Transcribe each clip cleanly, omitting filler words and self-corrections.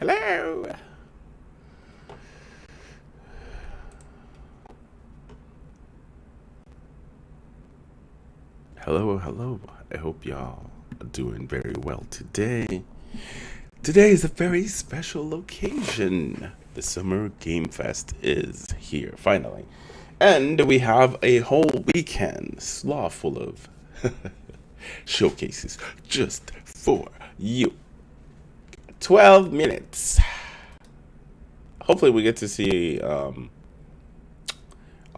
Hello. Hello, hello. I hope y'all are doing very well today. Today is a very special occasion. The Summer Game Fest is here, finally. And we have a whole weekend slot full of showcases just for you. 12 minutes. Hopefully, we get to see a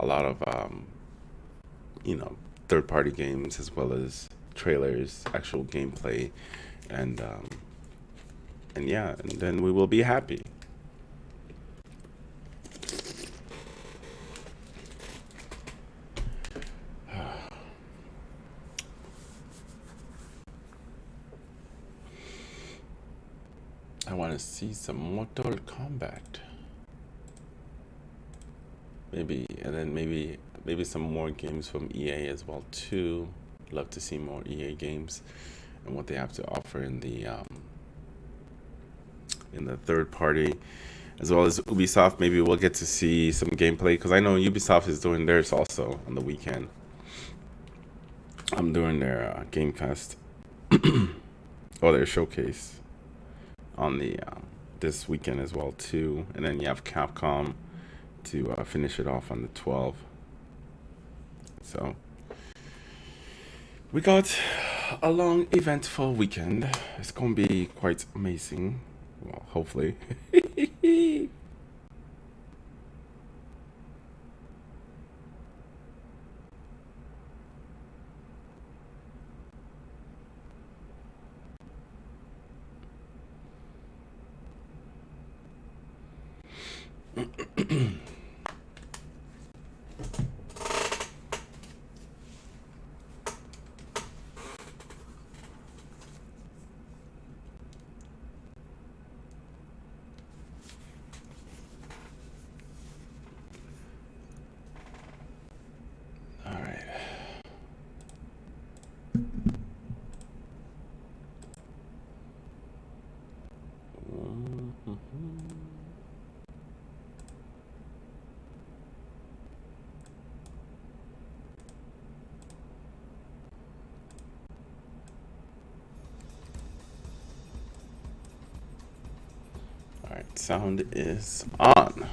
lot of you know, third party games as well as trailers, actual gameplay, and yeah, and then we will be happy. I want to see some Mortal Kombat. Maybe, and then maybe some more games from EA as well too. Love to see more EA games and what they have to offer in the third party, as well as Ubisoft. Maybe we'll get to see some gameplay because I know Ubisoft is doing theirs also on the weekend. I'm doing their Game Fest or their showcase on the this weekend as well too, and then you have Capcom to finish it off on the 12th. So we got a long, eventful weekend. It's gonna be quite amazing. Well, hopefully. All right. All right. Sound is on.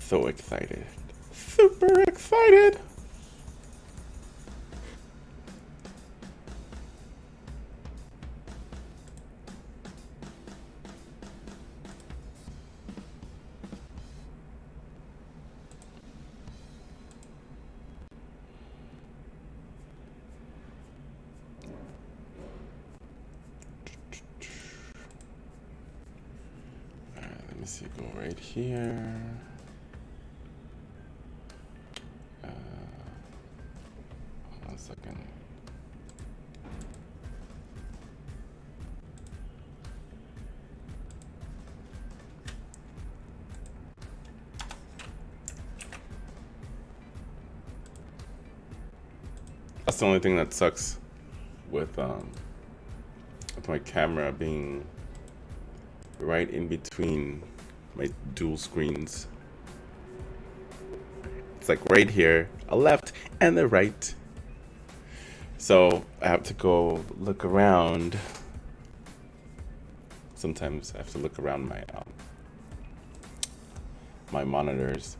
So excited. Super excited. All right, let me see. Go right here. Uh, 1 second. That's the only thing that sucks with my camera being right in between my dual screens. It's like right here, a left and a right. So I have to go look around. Sometimes I have to look around my monitors.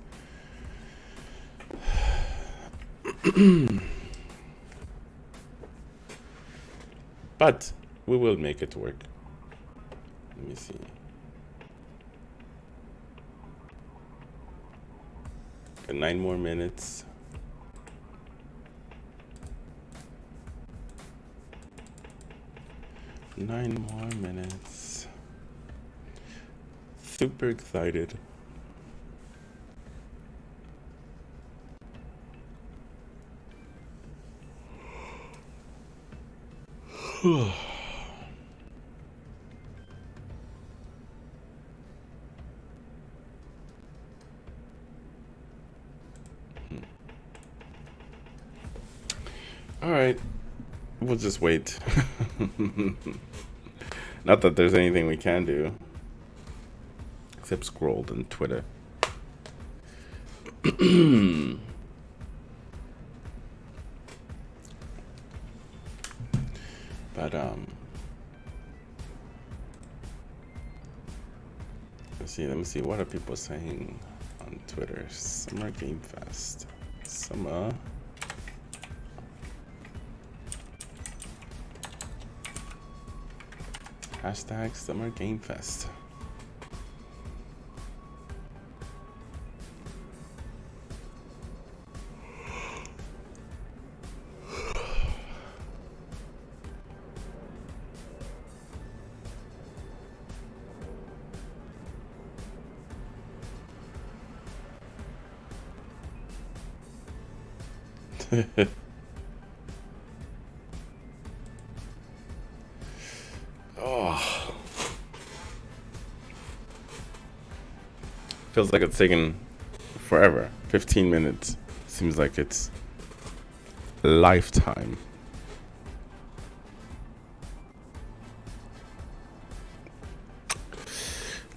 But we will make it work. Let me see. Got 9 more minutes. Nine more minutes. Super excited. All right. We'll just wait. Not that there's anything we can do except scroll on Twitter. But let me see what are people saying on Twitter. Summer Game Fest. Summer hashtag Summer Game Fest. Oh, feels like it's taken forever. 15 minutes seems like it's a lifetime.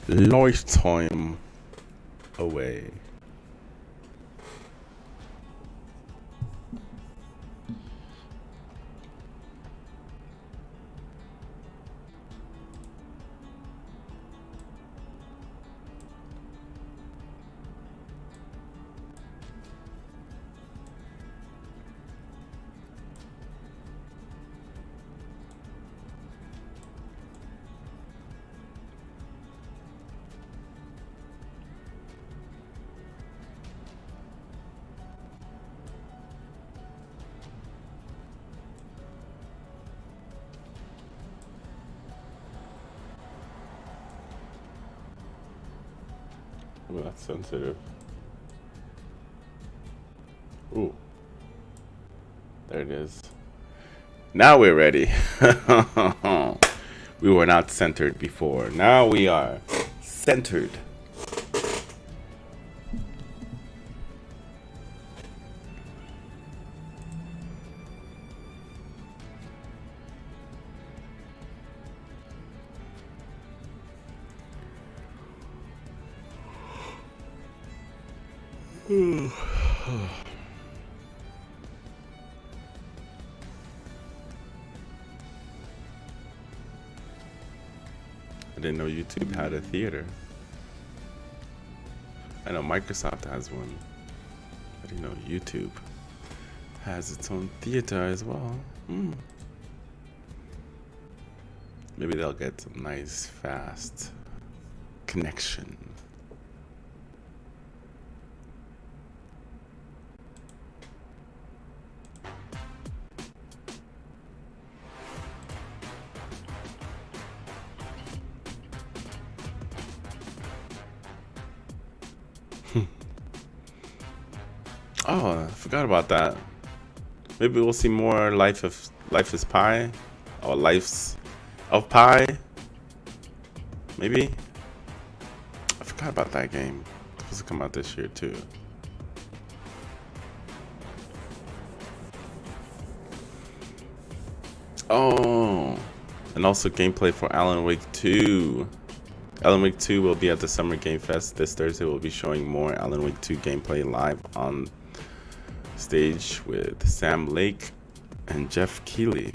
Lifetime away. Ooh, that's sensitive. Ooh. There it is. Now we're ready. We were not centered before. Now we are centered. I didn't know YouTube had a theater. I know Microsoft has one. I didn't know YouTube has its own theater as well. Maybe they'll get some nice, fast connection. Oh, I forgot about that. Maybe we'll see more Life is Pi, or Lives of Pi. Maybe. I forgot about that game. It's supposed to come out this year too. Oh, and also gameplay for Alan Wake 2. Alan Wake 2 will be at the Summer Game Fest this Thursday. We'll be showing more Alan Wake 2 gameplay live on stage with Sam Lake and Jeff Keighley.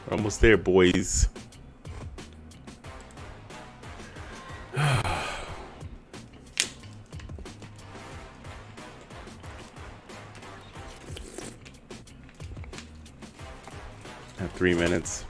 We're almost there, boys. At 3 minutes.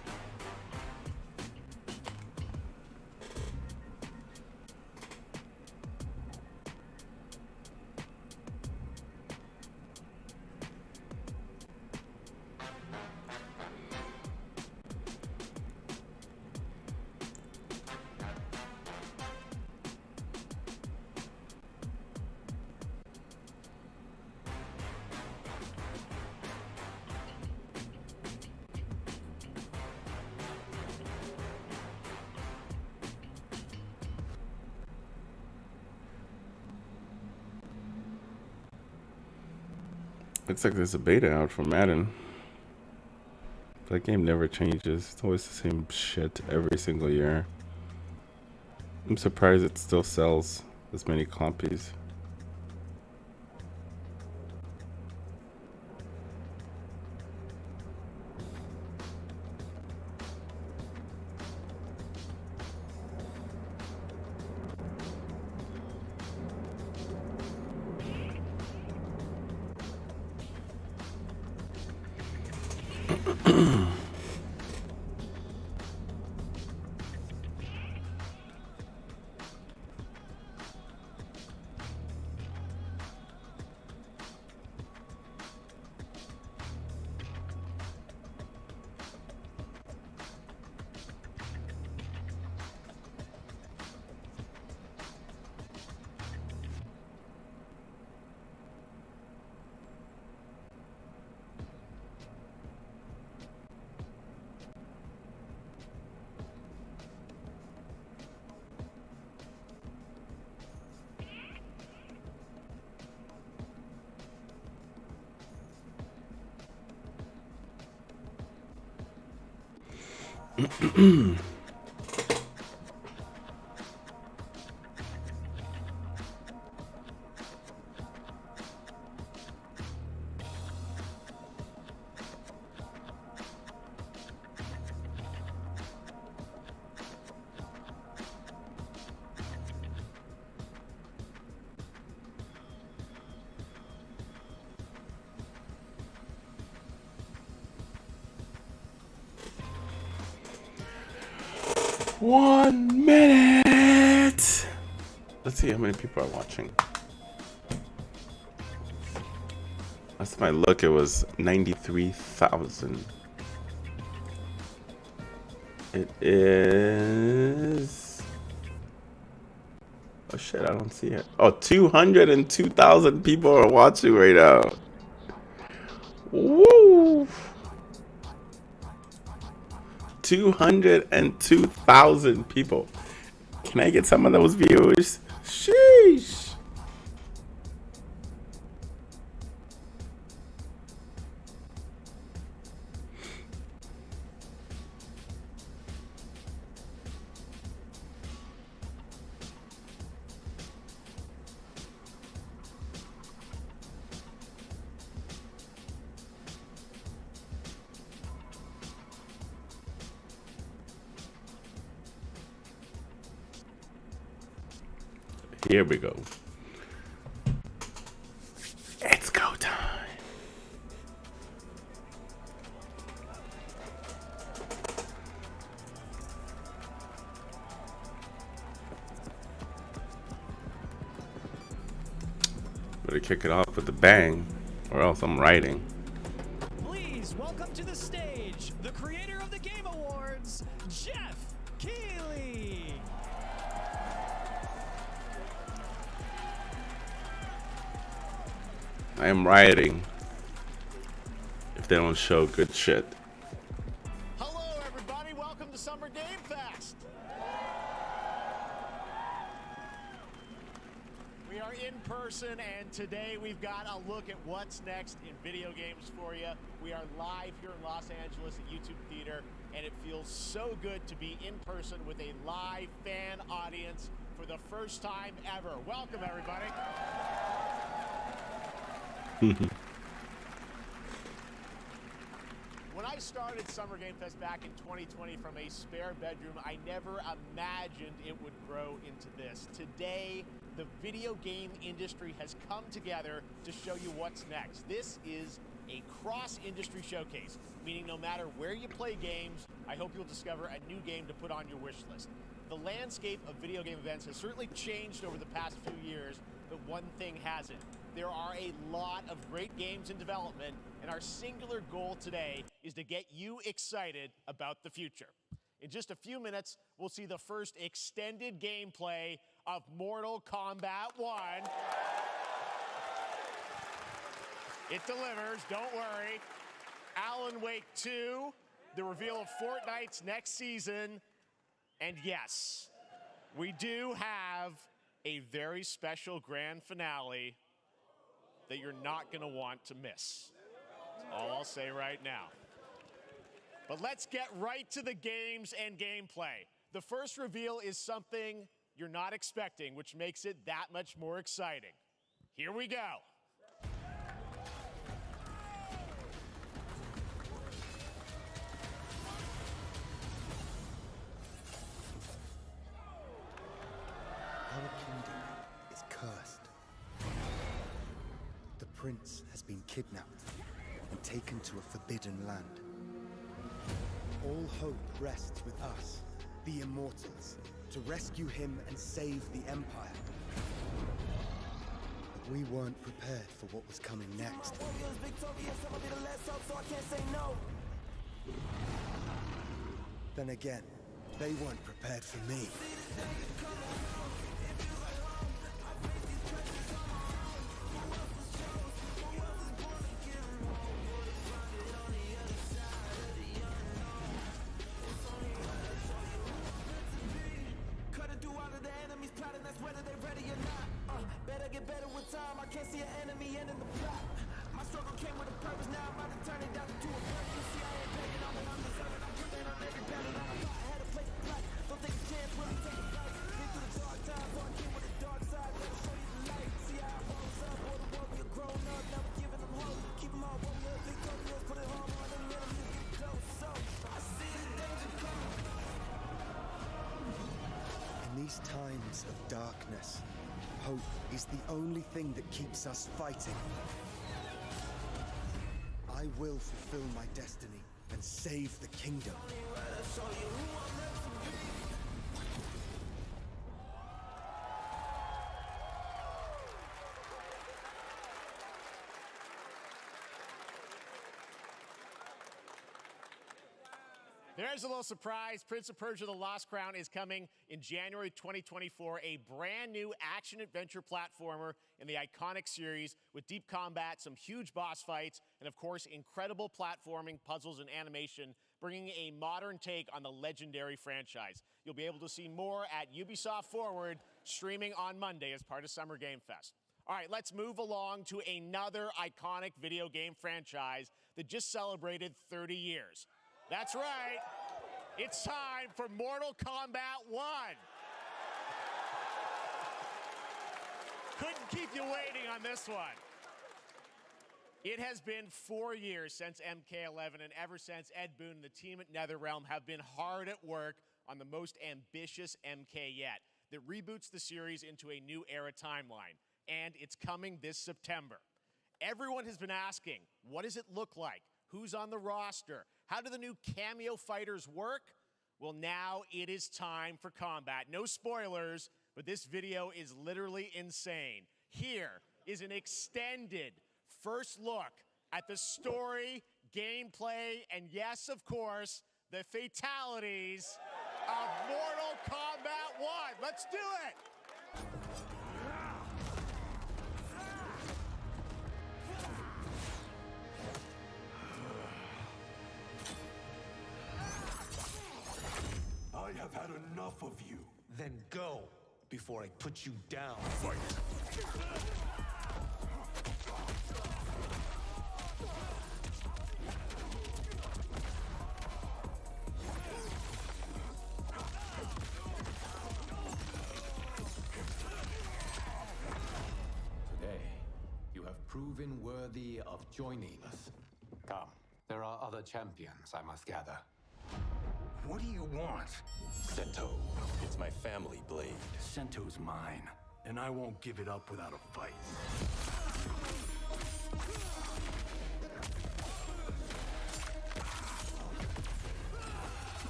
Looks like there's a beta out for Madden. That game never changes. It's always the same shit every single year. I'm surprised it still sells as many copies. One minute. Let's see how many people are watching. Last time I look, it was 93,000. It is. Oh shit, I don't see it. Oh, 202,000 people are watching right now. Woo! 202,000 people. Can I get some of those viewers? Sheesh. Here we go. It's go time. Better kick it off with a bang, or else I'm writing. Please welcome to the stage the creator of the Game Awards, Jeff Keighley. I am rioting if they don't show good shit. Hello, everybody. Welcome to Summer Game Fest. We are in person, and today we've got a look at what's next in video games for you. We are live here in Los Angeles at YouTube Theater, and it feels so good to be in person with a live fan audience for the first time ever. Welcome, everybody. When I started Summer Game Fest back in 2020 from a spare bedroom, I never imagined it would grow into this. Today, the video game industry has come together to show you what's next. This is a cross-industry showcase, meaning no matter where you play games, I hope you'll discover a new game to put on your wish list. The landscape of video game events has certainly changed over the past few years, but one thing hasn't. There are a lot of great games in development, and our singular goal today is to get you excited about the future. In just a few minutes, we'll see the first extended gameplay of Mortal Kombat 1. It delivers, don't worry. Alan Wake 2, the reveal of Fortnite's next season, and yes, we do have a very special grand finale that you're not going to want to miss. That's all I'll say right now. But let's get right to the games and gameplay. The first reveal is something you're not expecting, which makes it that much more exciting. Here we go. Our kingdom is cursed. The prince has been kidnapped and taken to a forbidden land. All hope rests with us, the Immortals, to rescue him and save the Empire. But we weren't prepared for what was coming next. Then again, they weren't prepared for me. Whether they ready or not, better get better with time. I can't see an enemy ending the plot. My struggle came with a purpose, now I'm about to turn it down to a burden. You see, I ain't begging, I'm undeserving. I'm putting on every battle that I fought. I had a place to play. Don't take a chance, really take a fight. Been through the dark times, so I came with the dark side. Let me show you the light. See how I rose up, or the warrior grown up. Never giving them hope. Keep them all warriors, victorious. Put it home on them, let them get close. So I see the danger coming. In these times of darkness, hope is the only thing that keeps us fighting. I will fulfill my destiny and save the kingdom. There's a little surprise. Prince of Persia: The Lost Crown is coming in January 2024, a brand new action-adventure platformer in the iconic series with deep combat, some huge boss fights, and of course, incredible platforming, puzzles, and animation, bringing a modern take on the legendary franchise. You'll be able to see more at Ubisoft Forward, streaming on Monday as part of Summer Game Fest. All right, let's move along to another iconic video game franchise that just celebrated 30 years. That's right. It's time for Mortal Kombat 1. Couldn't keep you waiting on this one. It has been 4 years since MK11, and ever since, Ed Boon and the team at NetherRealm have been hard at work on the most ambitious MK yet that reboots the series into a new era timeline, and it's coming this September. Everyone has been asking, what does it look like? Who's on the roster? How do the new cameo fighters work? Well, now it is time for combat. No spoilers, but this video is literally insane. Here is an extended first look at the story, gameplay, and yes, of course, the fatalities of Mortal Kombat 1. Let's do it! I have had enough of you. Then go, before I put you down. Fight! Today, you have proven worthy of joining us. Come, there are other champions I must gather. What do you want? Sento. It's my family blade. Sento's mine, and I won't give it up without a fight.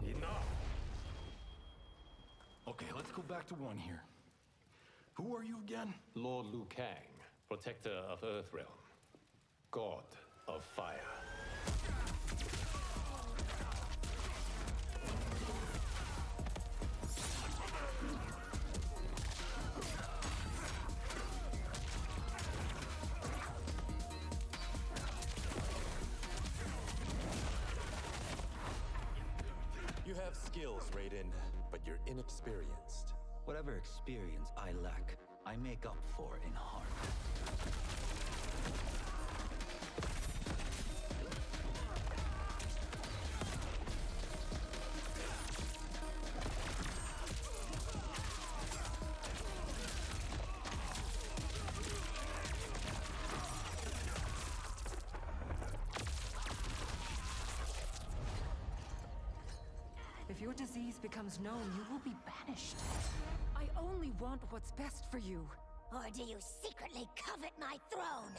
Enough! Okay, let's go back to one here. Who are you again? Lord Liu Kang, protector of Earthrealm, god of fire. skills, Raiden, but you're inexperienced. Whatever experience I lack, I make up for in heart. If your disease becomes known, you will be banished. I only want what's best for you. Or do you secretly covet my throne?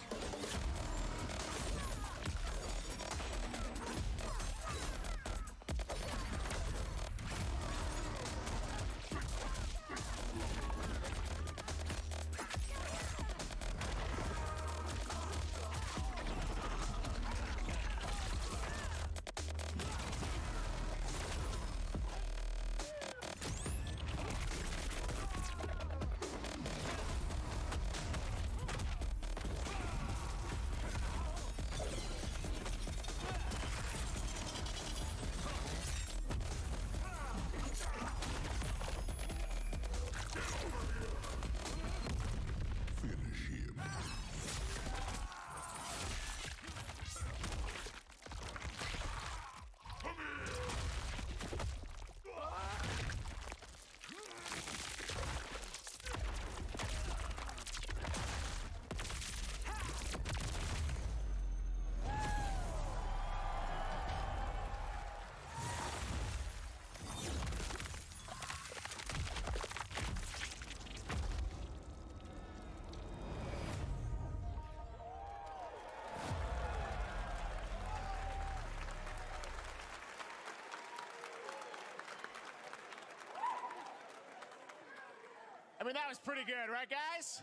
I mean, that was pretty good, right, guys?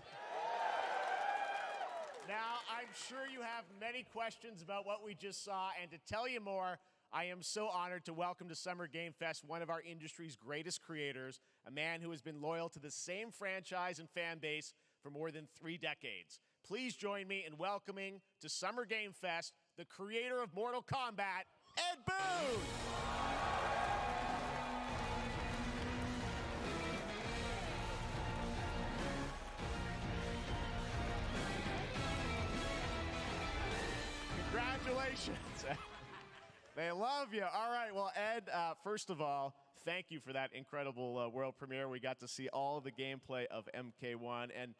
Now, I'm sure you have many questions about what we just saw, and to tell you more, I am so honored to welcome to Summer Game Fest one of our industry's greatest creators, a man who has been loyal to the same franchise and fan base for more than 3 decades. Please join me in welcoming to Summer Game Fest the creator of Mortal Kombat, Ed Boon! Congratulations. They love you. All right, well, Ed, first of all, thank you for that incredible world premiere. We got to see all of the gameplay of MK1, and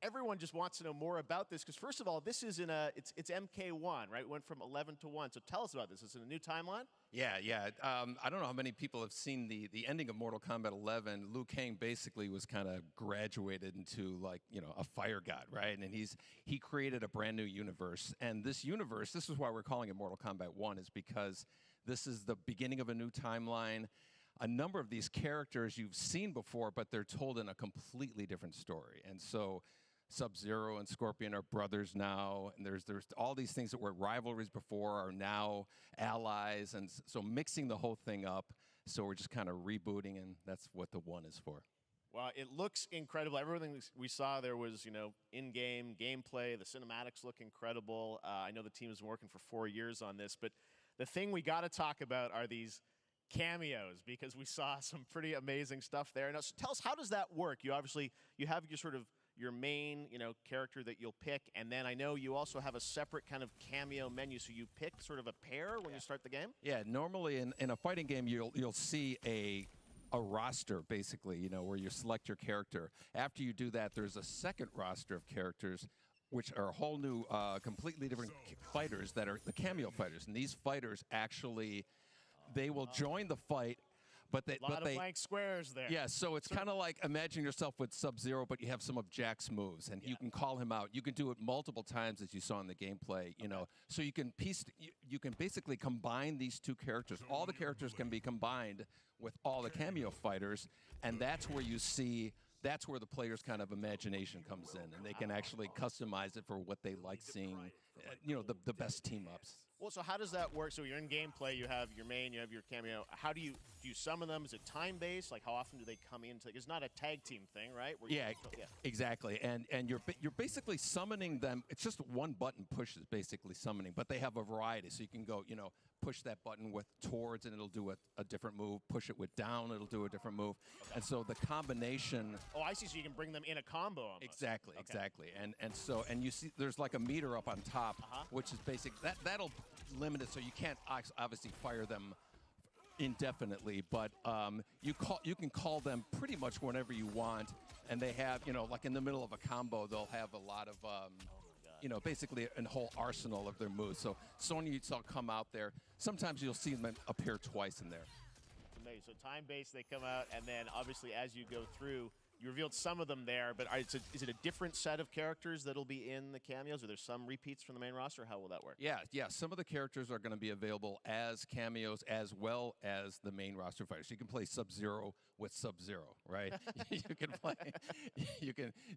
everyone just wants to know more about this, because first of all, this is it's MK1, right? It went from 11 to 1, so tell us about this. Is it a new timeline? Yeah. I don't know how many people have seen the ending of Mortal Kombat 11. Liu Kang basically was kind of graduated into, like, you know, a fire god, right? And he created a brand new universe. And this universe, this is why we're calling it Mortal Kombat 1, is because this is the beginning of a new timeline. A number of these characters you've seen before, but they're told in a completely different story. And so Sub-Zero and Scorpion are brothers now, and there's all these things that were rivalries before are now allies, and so mixing the whole thing up. So we're just kind of rebooting, and that's what the 1 is for. Well, it looks incredible. Everything we saw there was, you know, in-game gameplay. The cinematics look incredible. I know the team has been working for 4 years on this, but the thing we got to talk about are these cameos, because we saw some pretty amazing stuff there. Now, so tell us, how does that work? You have your sort of your main, you know, character that you'll pick, and then I know you also have a separate kind of cameo menu, so you pick sort of a pair when you start the game? Yeah, normally in a fighting game, you'll see a roster, basically, you know, where you select your character. After you do that, there's a second roster of characters, which are a whole new, completely different fighters that are the cameo fighters. And these fighters actually, they will join the fight, but they... A lot of blank squares there. Yeah, so it's kind of like imagine yourself with Sub-Zero, but you have some of Jack's moves, and you can call him out. You can do it multiple times, as you saw in the gameplay, you know. So you can basically combine these two characters. All the characters can be combined with all the cameo fighters, and that's where you see... That's where the player's kind of imagination comes in, and they can actually customize it for what they like seeing, you know, the best team-ups. Well, so how does that work? So you're in gameplay, you have your main, you have your cameo. How do you do you summon them? Is it time-based? Like, how often do they come into? It's not a tag team thing, right? Where Yeah, exactly. And you're basically summoning them. It's just one button push is basically summoning, but they have a variety. So you can go, push that button with towards, and it'll do a different move. Push it with down, it'll do a different move. Okay. And so the combination. Oh, I see. So you can bring them in a combo. Almost. Exactly, okay. exactly. And you see, there's like a meter up on top, which is basic. That'll limit it, so you can't obviously fire them indefinitely, but you can call them pretty much whenever you want, and they have like in the middle of a combo they'll have a lot of basically a whole arsenal of their moves. So Sonya you saw come out there. Sometimes you'll see them appear twice in there. It's amazing. So time-based, they come out, and then obviously as you go through, you revealed some of them there, but is it a different set of characters that'll be in the cameos? Are there some repeats from the main roster? How will that work? Yeah. Some of the characters are going to be available as cameos as well as the main roster fighters. You can play Sub-Zero with Sub-Zero, right?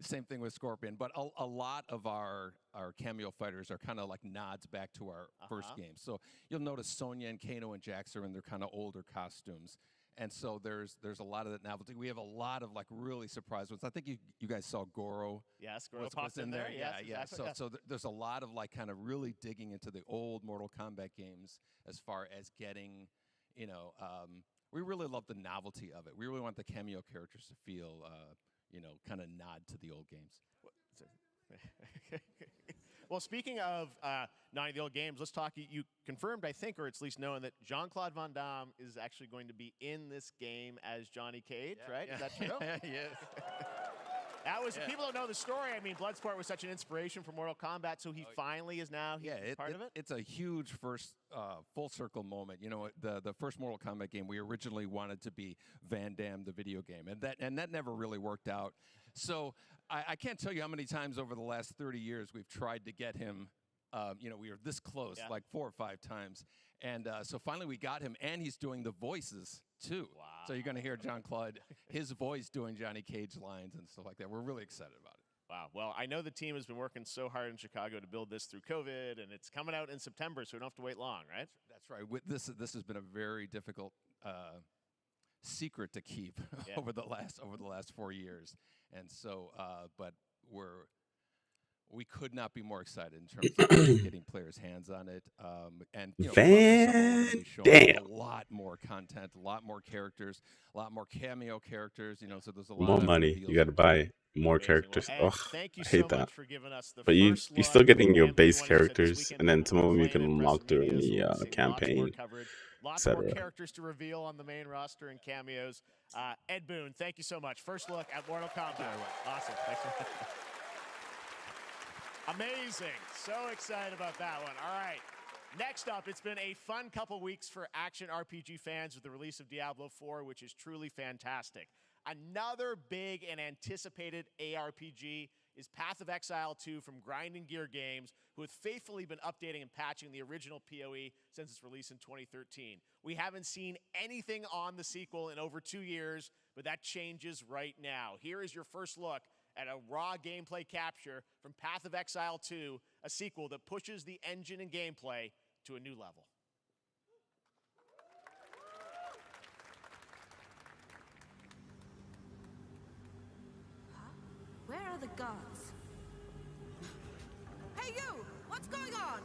Same thing with Scorpion. But a lot of our cameo fighters are kind of like nods back to our first game. So you'll notice Sonya and Kano and Jax are in their kind of older costumes. And so there's a lot of that novelty. We have a lot of like really surprise ones. I think you guys saw Goro. Yes, Goro popped in there. Yeah, yes, yeah. exactly. So there's a lot of like kind of really digging into the old Mortal Kombat games as far as getting, we really love the novelty of it. We really want the cameo characters to feel, kind of nod to the old games. Well, speaking of nodding to the old games, let's talk. You confirmed, I think, or it's at least known that Jean-Claude Van Damme is actually going to be in this game as Johnny Cage, right? Yeah. Is that true? Yes. That was people don't know the story. I mean, Bloodsport was such an inspiration for Mortal Kombat, so he finally is now part of it. It's a huge first full circle moment. The first Mortal Kombat game we originally wanted to be Van Damme the video game, and that never really worked out. So I can't tell you how many times over the last 30 years we've tried to get him. We were this close, like 4 or 5 times. And so finally we got him, and he's doing the voices, too. Wow. So you're going to hear Jean-Claude, his voice doing Johnny Cage lines and stuff like that. We're really excited about it. Wow. Well, I know the team has been working so hard in Chicago to build this through COVID, and it's coming out in September, so we don't have to wait long, right? That's right. This has been a very difficult secret to keep over the last 4 years. And so, but we could not be more excited in terms of getting players' hands on it. And Van Damme. A lot more content, a lot more characters, a lot more cameo characters. So there's a lot more of money. You got to buy more characters. Well, Ugh, I hate that. For giving us the but you're still getting your and base we wanted to set this characters, weekend and then some of them you playing can unlock during the campaign, Lots more etc. characters to reveal on the main roster and cameos. Ed Boon, thank you so much. First look at Mortal Kombat. Awesome. Thanks. Amazing. So excited about that one. All right. Next up, it's been a fun couple weeks for action RPG fans with the release of Diablo 4, which is truly fantastic. Another big and anticipated ARPG is Path of Exile 2 from Grinding Gear Games, who have faithfully been updating and patching the original PoE since its release in 2013. We haven't seen anything on the sequel in over 2 years, but that changes right now. Here is your first look at a raw gameplay capture from Path of Exile 2, a sequel that pushes the engine and gameplay to a new level. Where are the gods? Hey you! What's going on?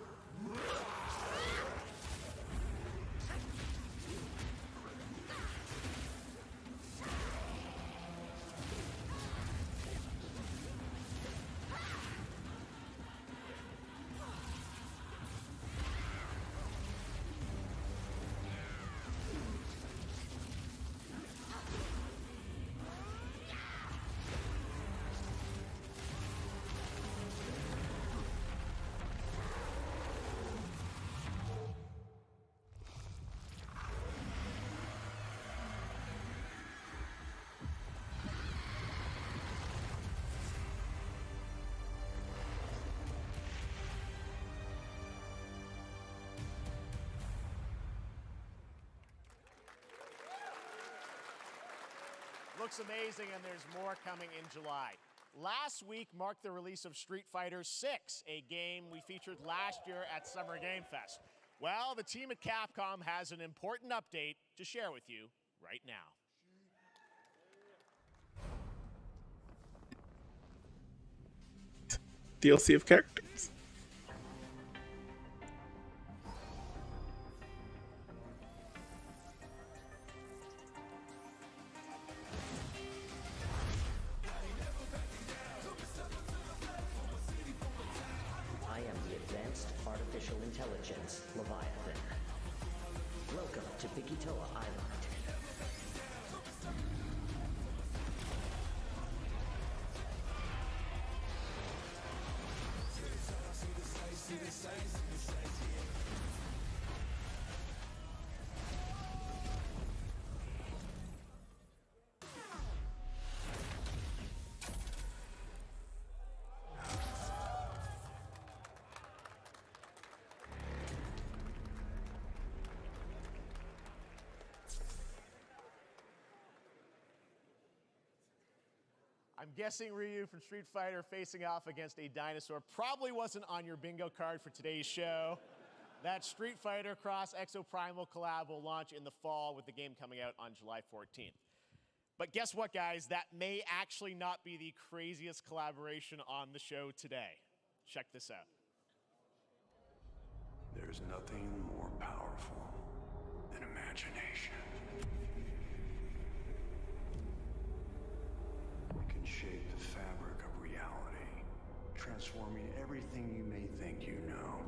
Looks amazing, and there's more coming in July. Last week marked the release of Street Fighter VI, a game we featured last year at Summer Game Fest. Well, the team at Capcom has an important update to share with you right now. DLC of characters. I am the Advanced Artificial Intelligence, Leviathan. Welcome to Bikitoa Island. I'm guessing Ryu from Street Fighter facing off against a dinosaur probably wasn't on your bingo card for today's show. That Street Fighter Cross Exoprimal collab will launch in the fall with the game coming out on July 14th. But guess what, guys? That may actually not be the craziest collaboration on the show today. Check this out. There's nothing more powerful than imagination. It can shape the fabric of reality, transforming everything you may think you know.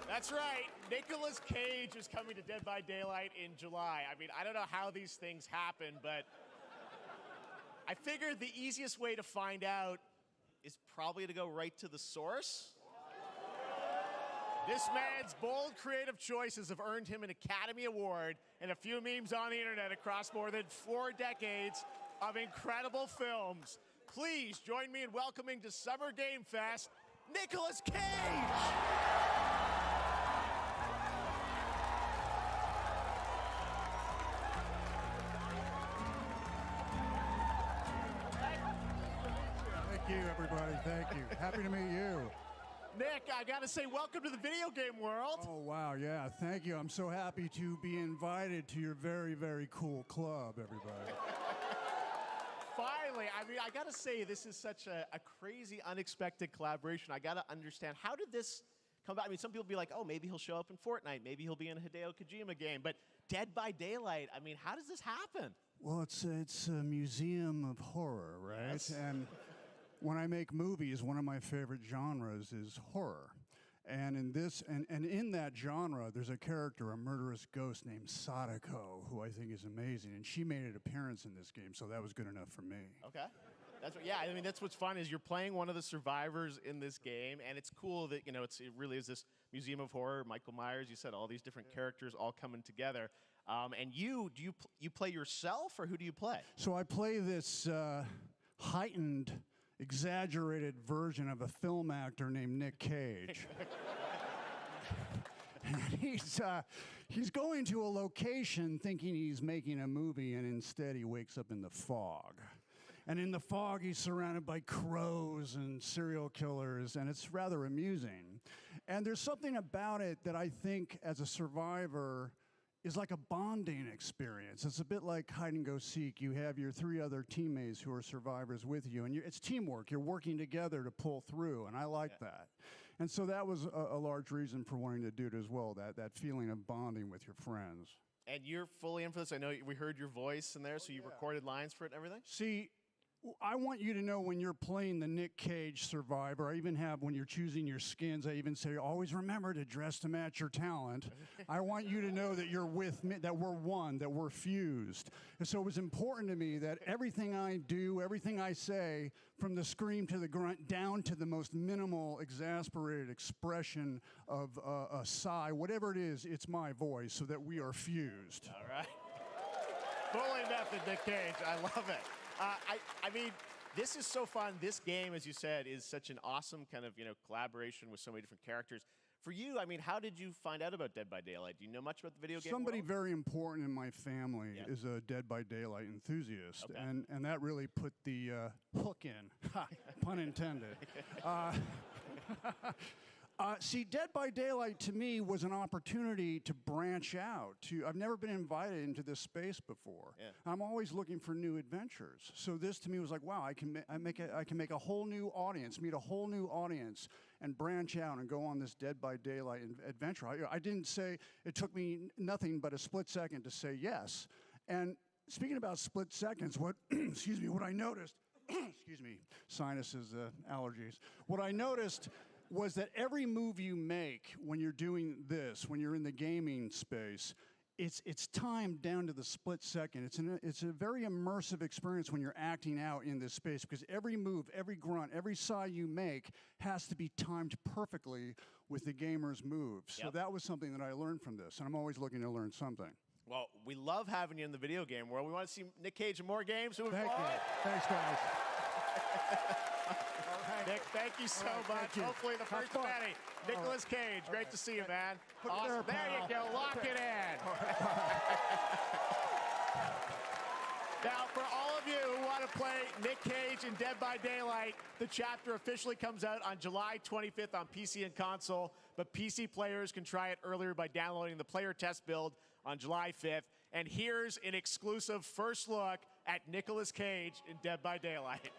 That's right. Nicolas Cage is coming to Dead by Daylight in July. I mean, I don't know how these things happen, but I figured the easiest way to find out is probably to go right to the source. This man's bold creative choices have earned him an Academy Award and a few memes on the internet across more than 4 decades of incredible films. Please join me in welcoming to Summer Game Fest, Nicolas Cage! Thank you, everybody. Thank you. Happy to meet you. Nick, I gotta say, welcome to the video game world. Oh, wow. Yeah, thank you. I'm so happy to be invited to your very, very cool club, everybody. Finally, I mean, I gotta say, this is such a crazy, unexpected collaboration. I gotta understand, how did this come about? I mean, some people be like, oh, maybe he'll show up in Fortnite. Maybe he'll be in a Hideo Kojima game. But Dead by Daylight, I mean, how does this happen? Well, it's a museum of horror, right? Yes. And when I make movies, one of my favorite genres is horror. And in this, and in that genre, there's a character, a murderous ghost named Sadako, who I think is amazing. And she made an appearance in this game, so that was good enough for me. Okay. That's what, yeah, I mean, that's what's fun is you're playing one of the survivors in this game, and it's cool that, you know, it really is this museum of horror. Michael Myers, you said all these different characters all coming together. And you play yourself, or who do you play? So I play this heightened, exaggerated version of a film actor named Nick Cage. He's going to a location thinking he's making a movie, and instead he wakes up in the fog. And in the fog, he's surrounded by crows and serial killers, and it's rather amusing. And there's something about it that I think, as a survivor, is like a bonding experience. It's a bit like hide and go seek. You have your 3 other teammates who are survivors with you, and it's teamwork. You're working together to pull through, and I like that. And so that was a large reason for wanting to do it as well, that feeling of bonding with your friends. And you're fully in for this. I know we heard your voice in there, so you recorded lines for it and everything? See, I want you to know when you're playing the Nick Cage survivor, I even have, when you're choosing your skins, I even say, always remember to dress to match your talent. I want you to know that you're with me, that we're one, that we're fused. And so it was important to me that everything I do, everything I say, from the scream to the grunt, down to the most minimal, exasperated expression of a sigh, whatever it is, it's my voice, so that we are fused. All right. Fully method, Nick Cage. I love it. I mean, this is so fun. This game, as you said, is such an awesome kind of, collaboration with so many different characters. For you, I mean, how did you find out about Dead by Daylight? Do you know much about the video game Somebody world? very important in my family is a Dead by Daylight enthusiast, and that really put the hook in, ha, pun intended. See, Dead by Daylight to me was an opportunity to branch out. I've never been invited into this space before. Yeah. I'm always looking for new adventures. So this to me was like, wow, I can make a whole new audience, meet a whole new audience, and branch out and go on this Dead by Daylight adventure. I didn't say, it took me nothing but a split second to say yes. And speaking about split seconds, what excuse me, what I noticed, excuse me, sinuses, allergies. What I noticed was that every move you make when you're doing this, when you're in the gaming space, it's timed down to the split second. It's a very immersive experience when you're acting out in this space, because every move, every grunt, every sigh you make has to be timed perfectly with the gamer's moves. So that was something that I learned from this, and I'm always looking to learn something. Well, we love having you in the video game world. We want to see Nick Cage in more games. So Thank you. Thanks, guys. Nick, thank you so much. Hopefully the first of many. Nicolas Cage, great to see you, man. Awesome. There you go. Lock it in. Now, for all of you who want to play Nick Cage in Dead by Daylight, the chapter officially comes out on July 25th on PC and console, but PC players can try it earlier by downloading the player test build on July 5th. And here's an exclusive first look at Nicolas Cage in Dead by Daylight.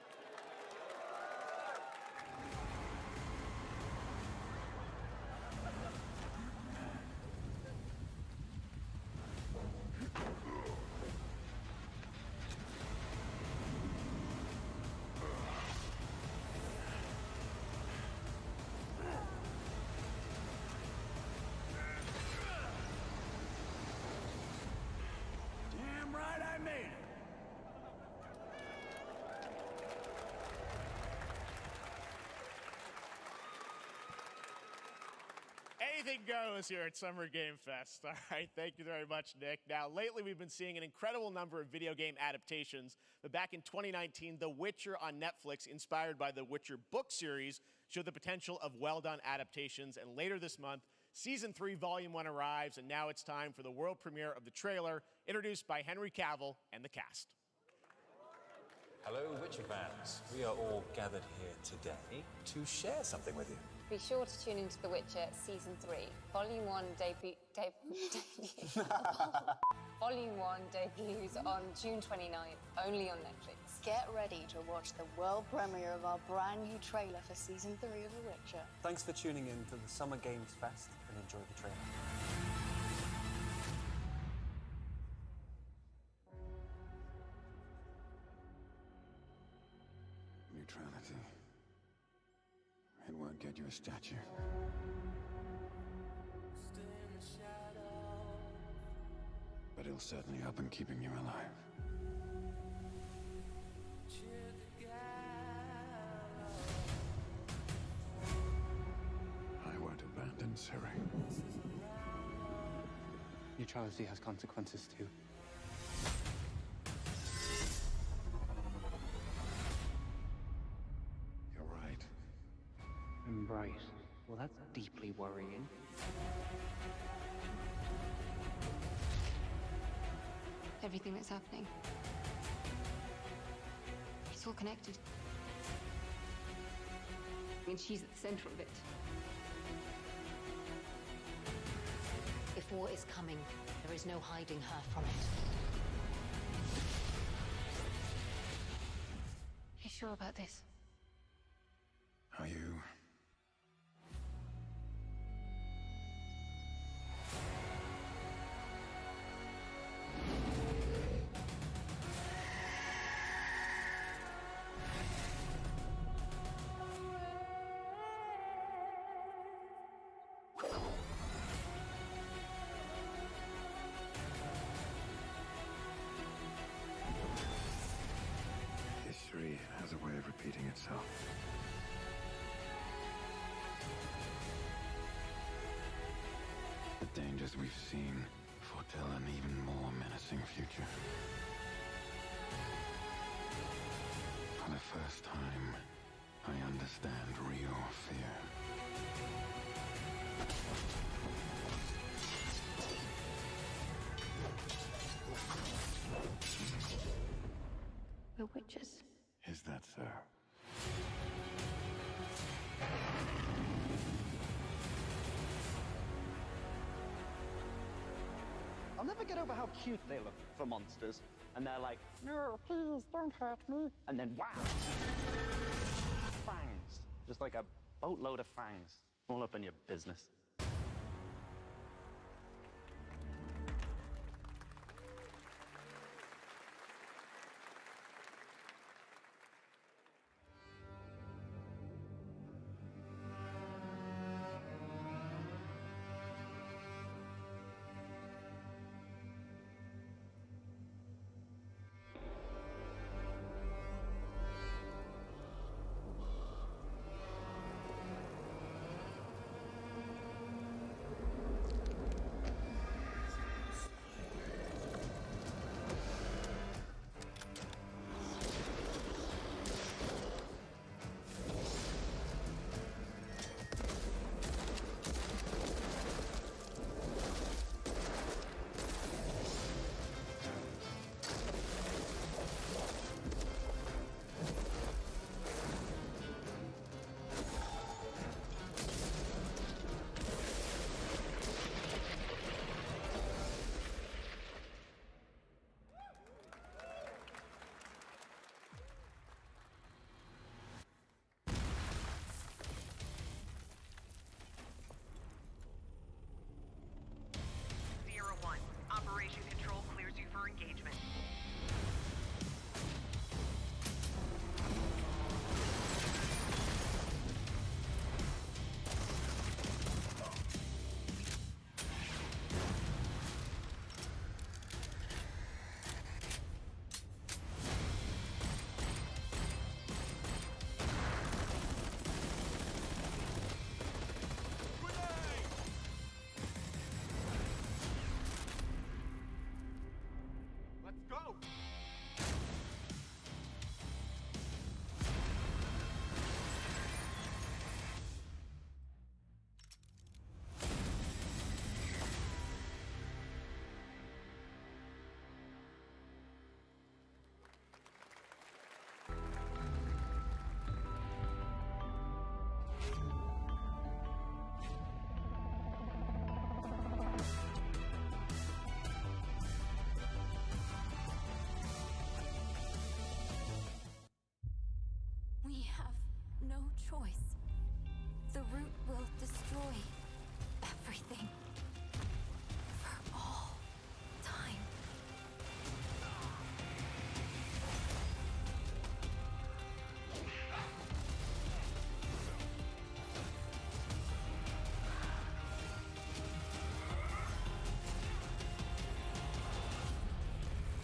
Damn right I made it. Anything goes here at Summer Game Fest. All right, thank you very much, Nick. Now, lately we've been seeing an incredible number of video game adaptations, but back in 2019, The Witcher on Netflix, inspired by the Witcher book series, showed the potential of well-done adaptations, and later this month, Season 3, Volume 1 arrives, and now it's time for the world premiere of the trailer, introduced by Henry Cavill and the cast. Hello, Witcher fans. We are all gathered here today to share something with you. Be sure to tune into The Witcher Season 3. Volume 1 Volume 1 debuts on June 29th, only on Netflix. Get ready to watch the world premiere of our brand new trailer for Season 3 of The Witcher. Thanks for tuning in to the Summer Games Fest and enjoy the trailer. Neutrality. It won't get you a statue. But it'll certainly help in keeping you alive. I won't abandon Ciri. Neutrality has consequences too. You're right. Embrace. Well, that's deeply worrying. Everything that's happening. It's all connected. And she's at the center of it. If war is coming, there is no hiding her from it. You sure about this? Are you? History has a way of repeating itself. The dangers we've seen foretell an even more menacing future. For the first time, I understand real fear. watches. Is that so? I'll never get over how cute they look for monsters. And they're like, no, please, don't hurt me. And then, wow! Fangs. Just like a boatload of fangs. All up in your business. Operation Control clears you for engagement. We have no choice. The root will destroy everything. For all time.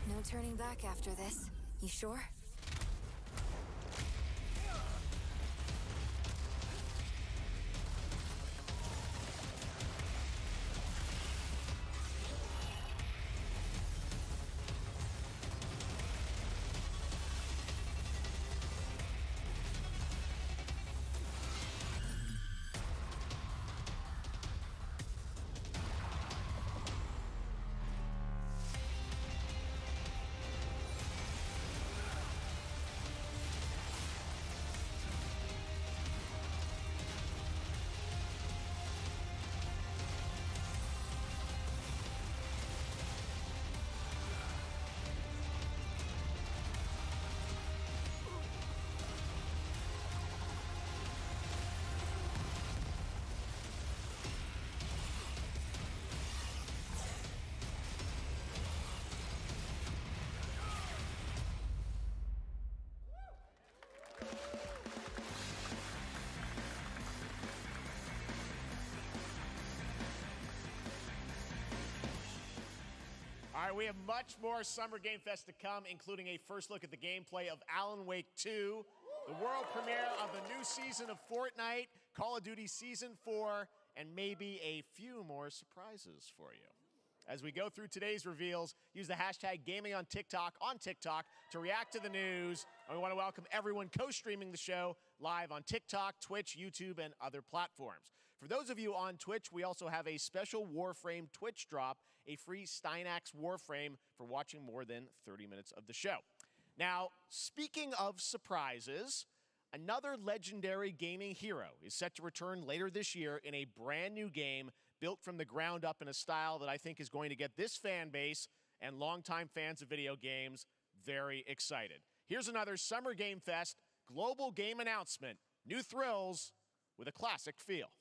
No turning back after this. You sure? All right, we have much more Summer Game Fest to come, including a first look at the gameplay of Alan Wake 2, the world premiere of the new season of Fortnite, Call of Duty Season 4, and maybe a few more surprises for you. As we go through today's reveals, use the hashtag #GamingOnTikTok on TikTok to react to the news. And we want to welcome everyone co-streaming the show live on TikTok, Twitch, YouTube, and other platforms. For those of you on Twitch, we also have a special Warframe Twitch drop, a free Steinax Warframe for watching more than 30 minutes of the show. Now, speaking of surprises, another legendary gaming hero is set to return later this year in a brand new game built from the ground up in a style that I think is going to get this fan base and longtime fans of video games very excited. Here's another Summer Game Fest global game announcement. New thrills with a classic feel.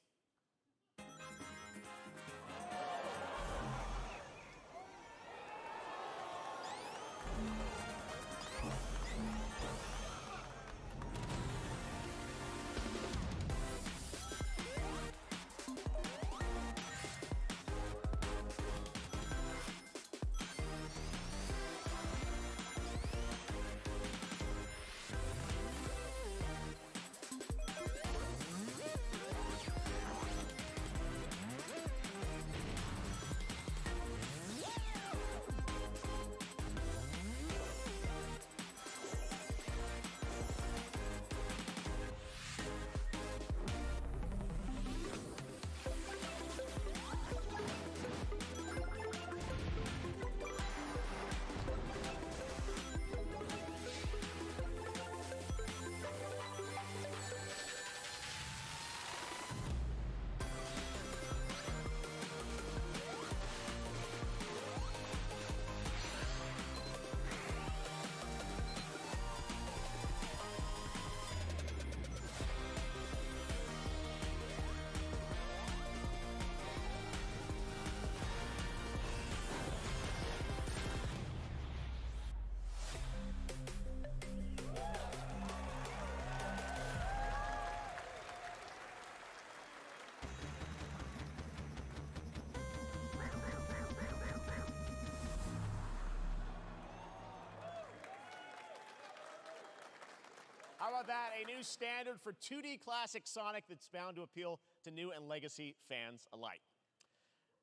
How about that? A new standard for 2D classic Sonic that's bound to appeal to new and legacy fans alike.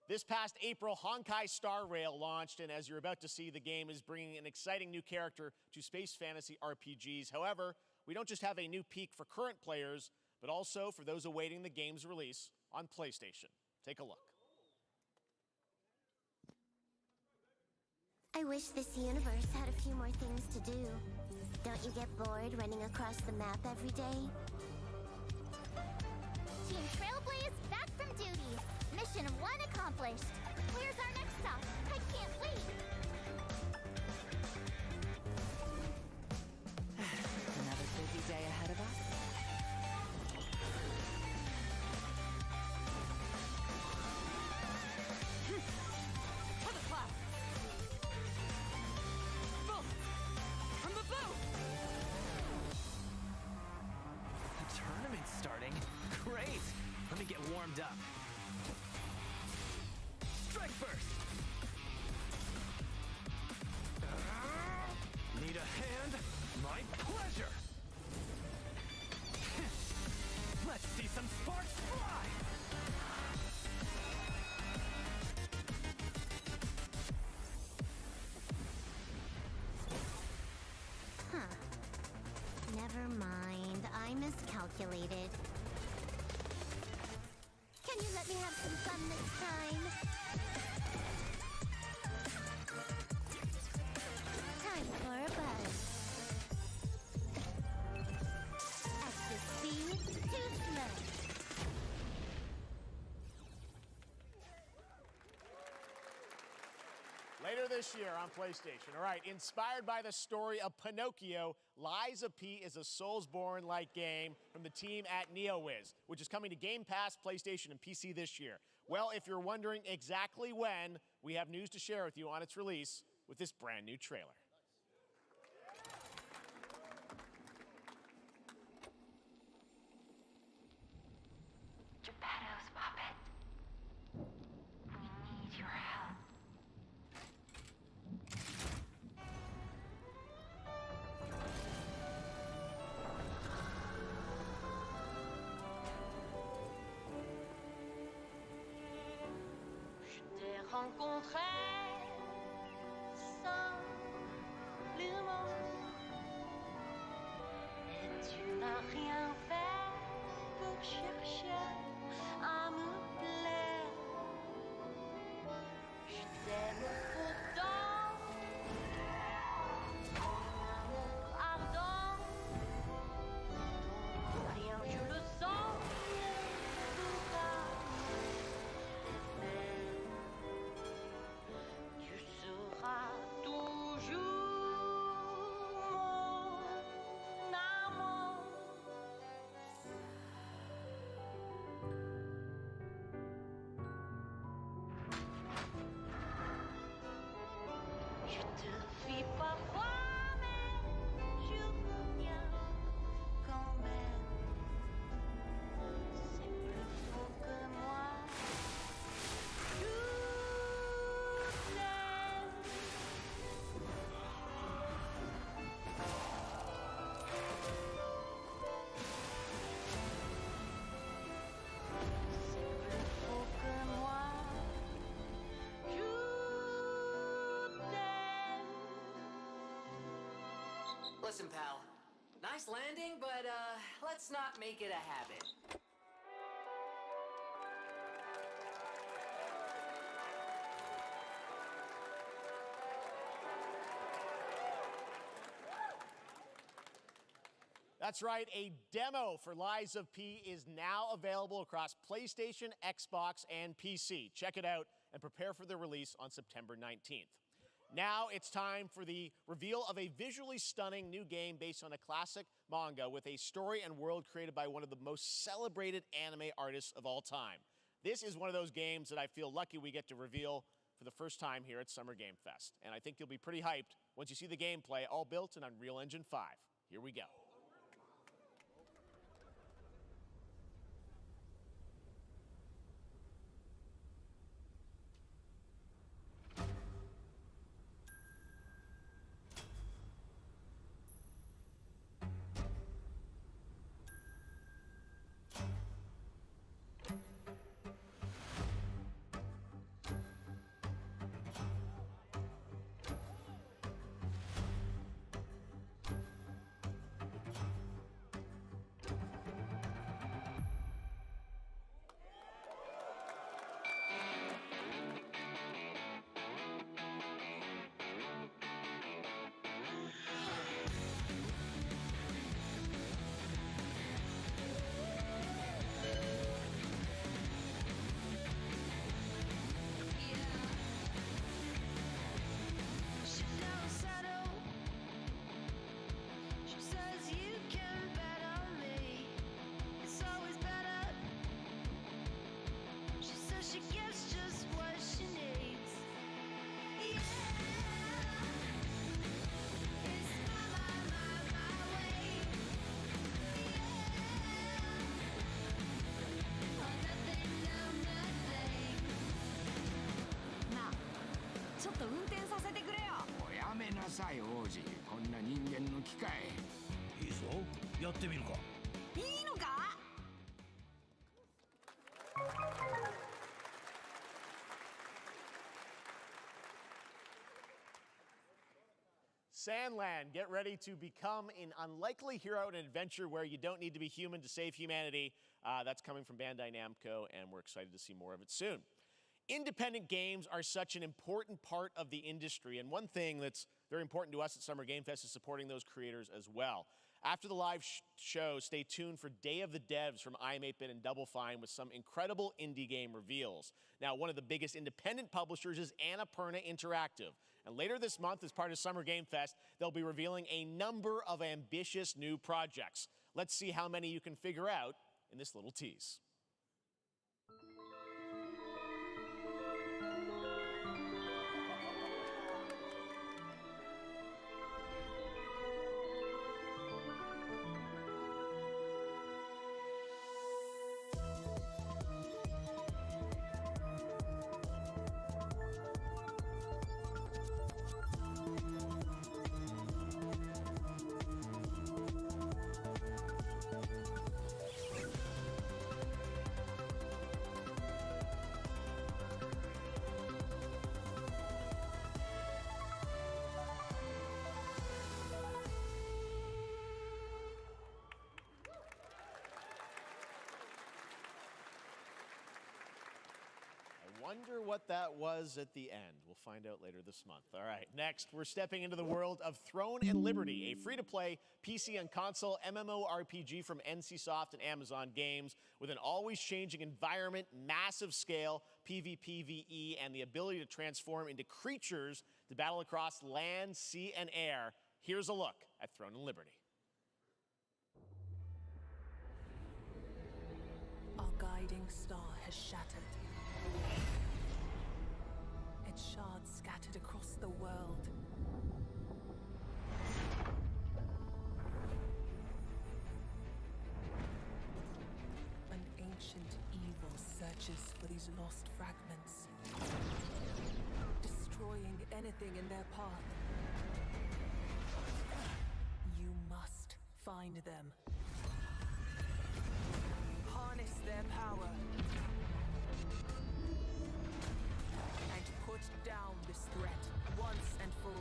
This past April, Honkai Star Rail launched, and as you're about to see, the game is bringing an exciting new character to space fantasy RPGs. However, we don't just have a new peak for current players, but also for those awaiting the game's release on PlayStation. Take a look. I wish this universe had a few more things to do. Don't you get bored running across the map every day? Team Trailblaze back from duty. Mission 1 accomplished. Where's our next stop? I can't wait. Another busy day ahead of us. For the cloud. Boom! From the boom! The tournament's starting. Great! Let me get warmed up. Strike first! Need a hand? My pleasure! Let's see some sparks fly! Huh. Never mind. I miscalculated. Can you let me have some fun this time? Time for a buzz. Extra speed, too slow. Later this year on PlayStation. All right, inspired by the story of Pinocchio, Lies of P is a Soulsborne-like game from the team at NeoWiz, which is coming to Game Pass, PlayStation, and PC this year. Well, if you're wondering exactly when, we have news to share with you on its release with this brand new trailer. Geppetto's puppet. We need your help. Je t'ai rencontré simplement et tu n'as rien fait pour chercher à me plaire. Je t'aime pourtant, ton amour te fie parfois, mais je veux bien quand même. C'est plus faux que moi. Toutes les c'est plus faux que moi. Listen, pal. Nice landing, but let's not make it a habit. That's right, a demo for Lies of P is now available across PlayStation, Xbox, and PC. Check it out and prepare for the release on September 19th. Now it's time for the reveal of a visually stunning new game based on a classic manga with a story and world created by one of the most celebrated anime artists of all time. This is one of those games that I feel lucky we get to reveal for the first time here at Summer Game Fest. And I think you'll be pretty hyped once you see the gameplay, all built in Unreal Engine 5. Here we go. Sandland, get ready to become an unlikely hero in an adventure where you don't need to be human to save humanity. That's coming from Bandai Namco, and we're excited to see more of it soon. Independent games are such an important part of the industry, and one thing that's very important to us at Summer Game Fest is supporting those creators as well. After the live show, stay tuned for Day of the Devs from iam8bit and Double Fine with some incredible indie game reveals. Now, one of the biggest independent publishers is Annapurna Interactive. And later this month, as part of Summer Game Fest, they'll be revealing a number of ambitious new projects. Let's see how many you can figure out in this little tease. Wonder what that was at the end. We'll find out later this month. All right, next, we're stepping into the world of Throne and Liberty, a free-to-play PC and console MMORPG from NCSoft and Amazon Games with an always-changing environment, massive scale, PvPvE, and the ability to transform into creatures to battle across land, sea, and air. Here's a look at Throne and Liberty. Our guiding star has shattered. Its shards scattered across the world. searches for these lost fragments, destroying anything in their path. You must find them. Harness their power. And put down this threat once and for all.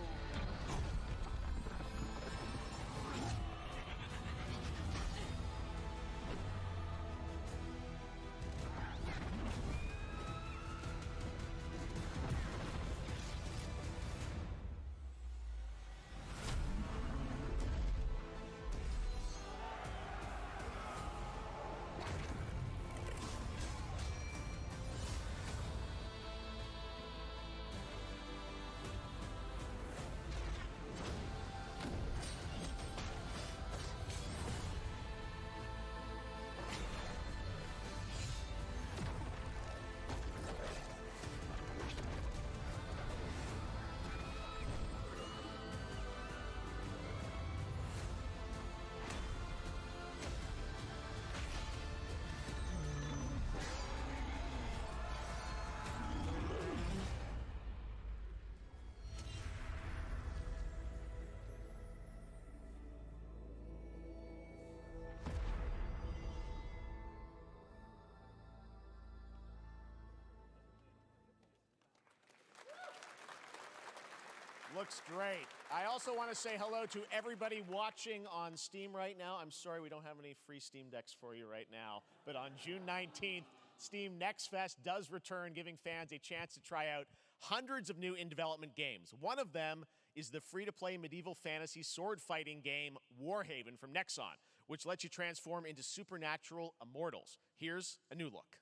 Looks great. I also want to say hello to everybody watching on Steam right now. I'm sorry we don't have any free Steam Decks for you right now, but on June 19th, Steam Next Fest does return, giving fans a chance to try out hundreds of new in-development games. One of them is the free-to-play medieval fantasy sword fighting game Warhaven from Nexon, which lets you transform into supernatural immortals. Here's a new look.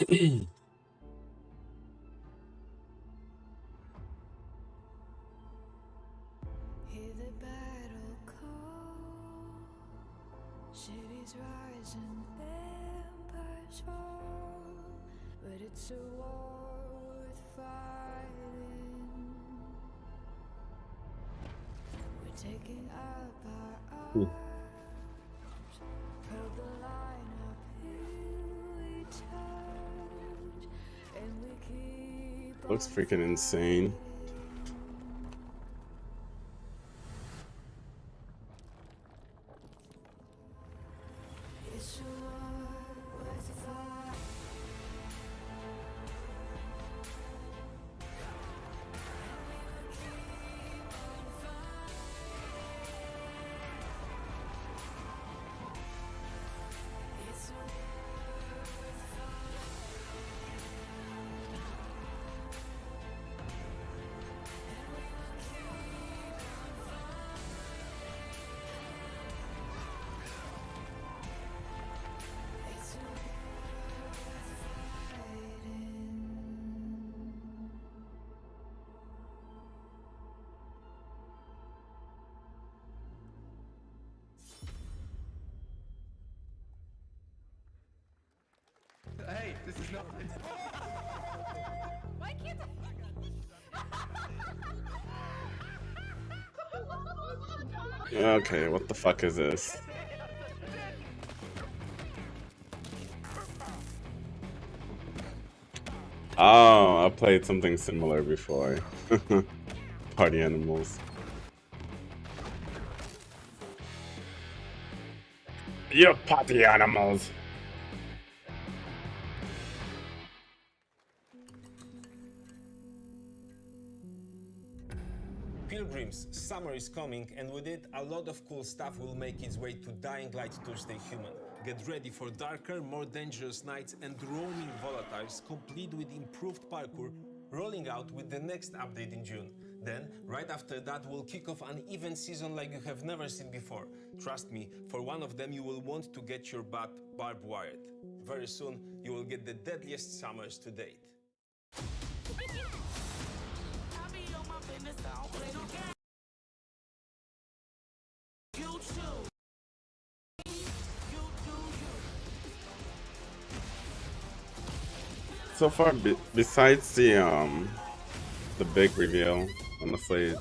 Hear the battle call, cities rise and empires fall, but it's a war worth fighting. We're taking up our arms, hold the line up, here we touch, and we keep Looks freaking insane. It's a war worth the fight. It's a war worth the Hey, this is not. Why can't Okay, what the fuck is this? Oh, I played something similar before. Party animals. You party animals. Pilgrims, summer is coming, and with it, a lot of cool stuff will make its way to Dying Light Tuesday Human. Get ready for darker, more dangerous nights and roaming volatiles, complete with improved parkour, rolling out with the next update in June. Then, right after that, we'll kick off an event season like you have never seen before. Trust me, for one of them you will want to get your butt barbed wired. Very soon, you will get the deadliest summers to date. So far, besides the big reveal, honestly,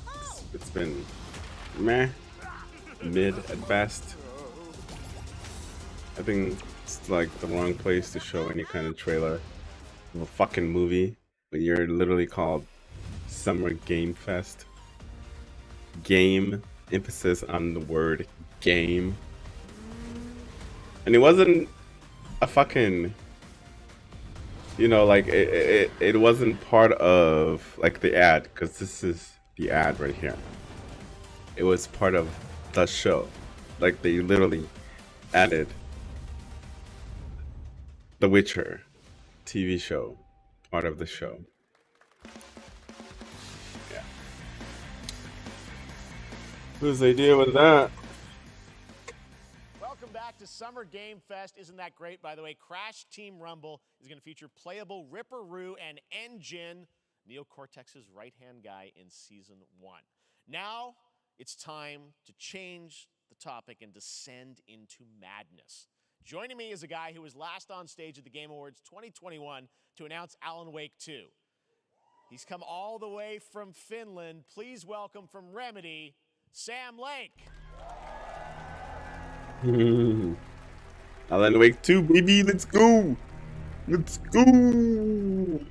it's been meh. mid at best. I think it's like the wrong place to show any kind of trailer of a fucking movie when you're literally called Summer Game Fest. Game, emphasis on the word game. And it wasn't a fucking, you know, like it wasn't part of like the ad, because this is the ad right here. It was part of the show. Like they literally added The Witcher TV show, part of the show. Yeah. Whose idea was that? Welcome back to Summer Game Fest. Isn't that great? By the way, Crash Team Rumble is going to feature playable Ripperoo and Engine, Neo Cortex's right-hand guy in Season 1. Now, it's time to change the topic and descend into madness. Joining me is a guy who was last on stage at the Game Awards 2021 to announce Alan Wake 2. He's come all the way from Finland. Please welcome from Remedy, Sam Lake. Alan Wake 2, baby, let's go! Let's go! Good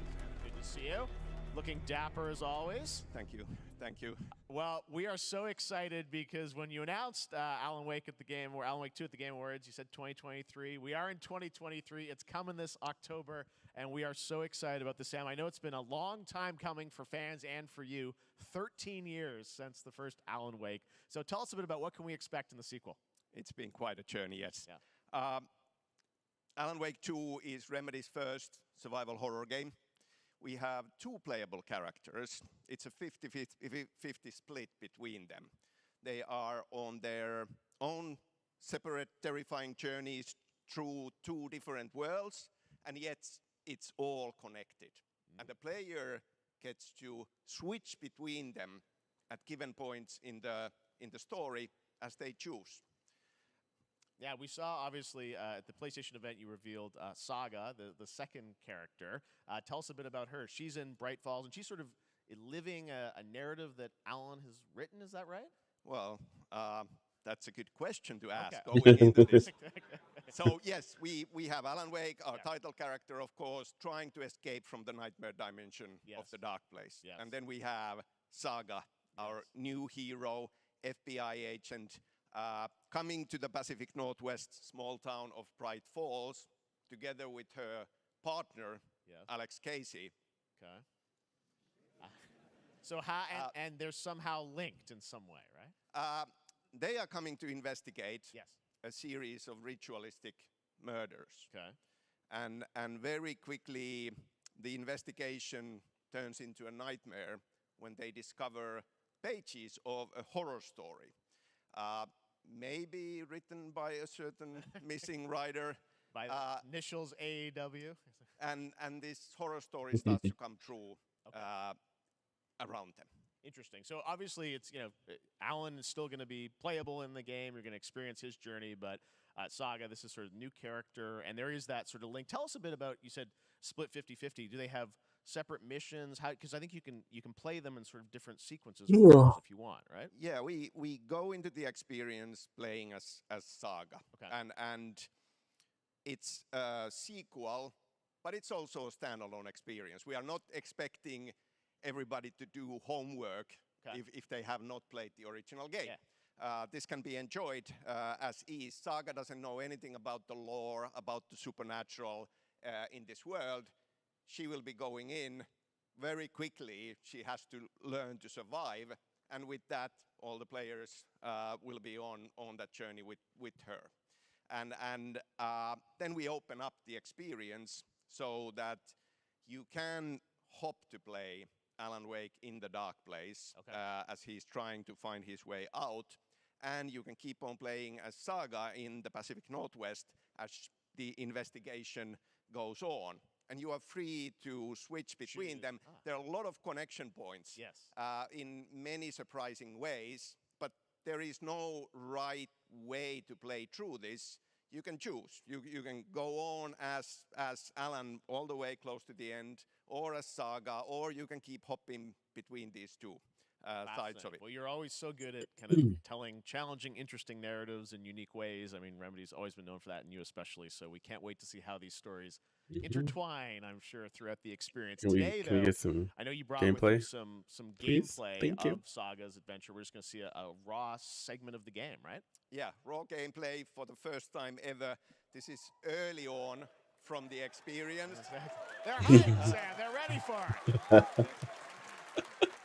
to see you. Looking dapper as always. Thank you. Thank you. Well, we are so excited because when you announced Alan Wake 2 at the Game Awards, you said 2023. We are in 2023. It's coming this October, and we are so excited about this, Sam. I know it's been a long time coming for fans and for you. 13 years since the first Alan Wake. So tell us a bit about what can we expect in the sequel. It's been quite a journey, yes. Yeah. Alan Wake 2 is Remedy's first survival horror game. We have 2 playable characters. It's a 50-50 split between them. They are on their own separate terrifying journeys through 2 different worlds, and yet it's all connected. And the player gets to switch between them at given points in the story as they choose. Yeah, we saw, obviously, at the PlayStation event, you revealed Saga, the second character. Tell us a bit about her. She's in Bright Falls, and she's sort of living a narrative that Alan has written. Is that right? Well, that's a good question to ask Okay. going into this. So, yes, we have Alan Wake, our title character, of course, trying to escape from the nightmare dimension of the dark place. Yes. And then we have Saga, our new hero, FBI agent, coming to the Pacific Northwest small town of Bright Falls, together with her partner, Alex Casey. Okay. So how and they're somehow linked in some way, right? They are coming to investigate Yes. a series of ritualistic murders. Okay. And very quickly, the investigation turns into a nightmare when they discover pages of a horror story. Maybe written by a certain missing writer. By the initials AEW. And this horror story starts to come true around them. Interesting. So obviously, it's Alan is still going to be playable in the game. You're going to experience his journey, but Saga, this is sort of new character, and there is that sort of link. Tell us a bit about. You said split 50-50. Do they have separate missions? How? Because I think you can play them in sort of different sequences if you want, right? Yeah, we go into the experience playing as Saga, and it's a sequel, but it's also a standalone experience. We are not expecting everybody to do homework if they have not played the original game. Yeah. This can be enjoyed as is. Saga doesn't know anything about the lore, about the supernatural in this world. She will be going in very quickly. She has to learn to survive. And with that, all the players will be on that journey with her. And then we open up the experience so that you can hop to play Alan Wake in the dark place as he's trying to find his way out. And you can keep on playing as Saga in the Pacific Northwest as the investigation goes on. And you are free to switch between them. There are a lot of connection points in many surprising ways, but there is no right way to play through this. You can choose. You can go on as Alan all the way close to the end, or as Saga, or you can keep hopping between these two. sides of it. Well, you're always so good at kind of telling challenging, interesting narratives in unique ways. I mean, Remedy's always been known for that, and you especially. So we can't wait to see how these stories intertwine, I'm sure, throughout the experience. Can Today, we though, get some I know you brought with gameplay? you some Please? gameplay Thank you. of Saga's adventure. We're just going to see a raw segment of the game, right? Yeah, raw gameplay for the first time ever. This is early on from the experience. They're hyped, Sam. They're ready for it.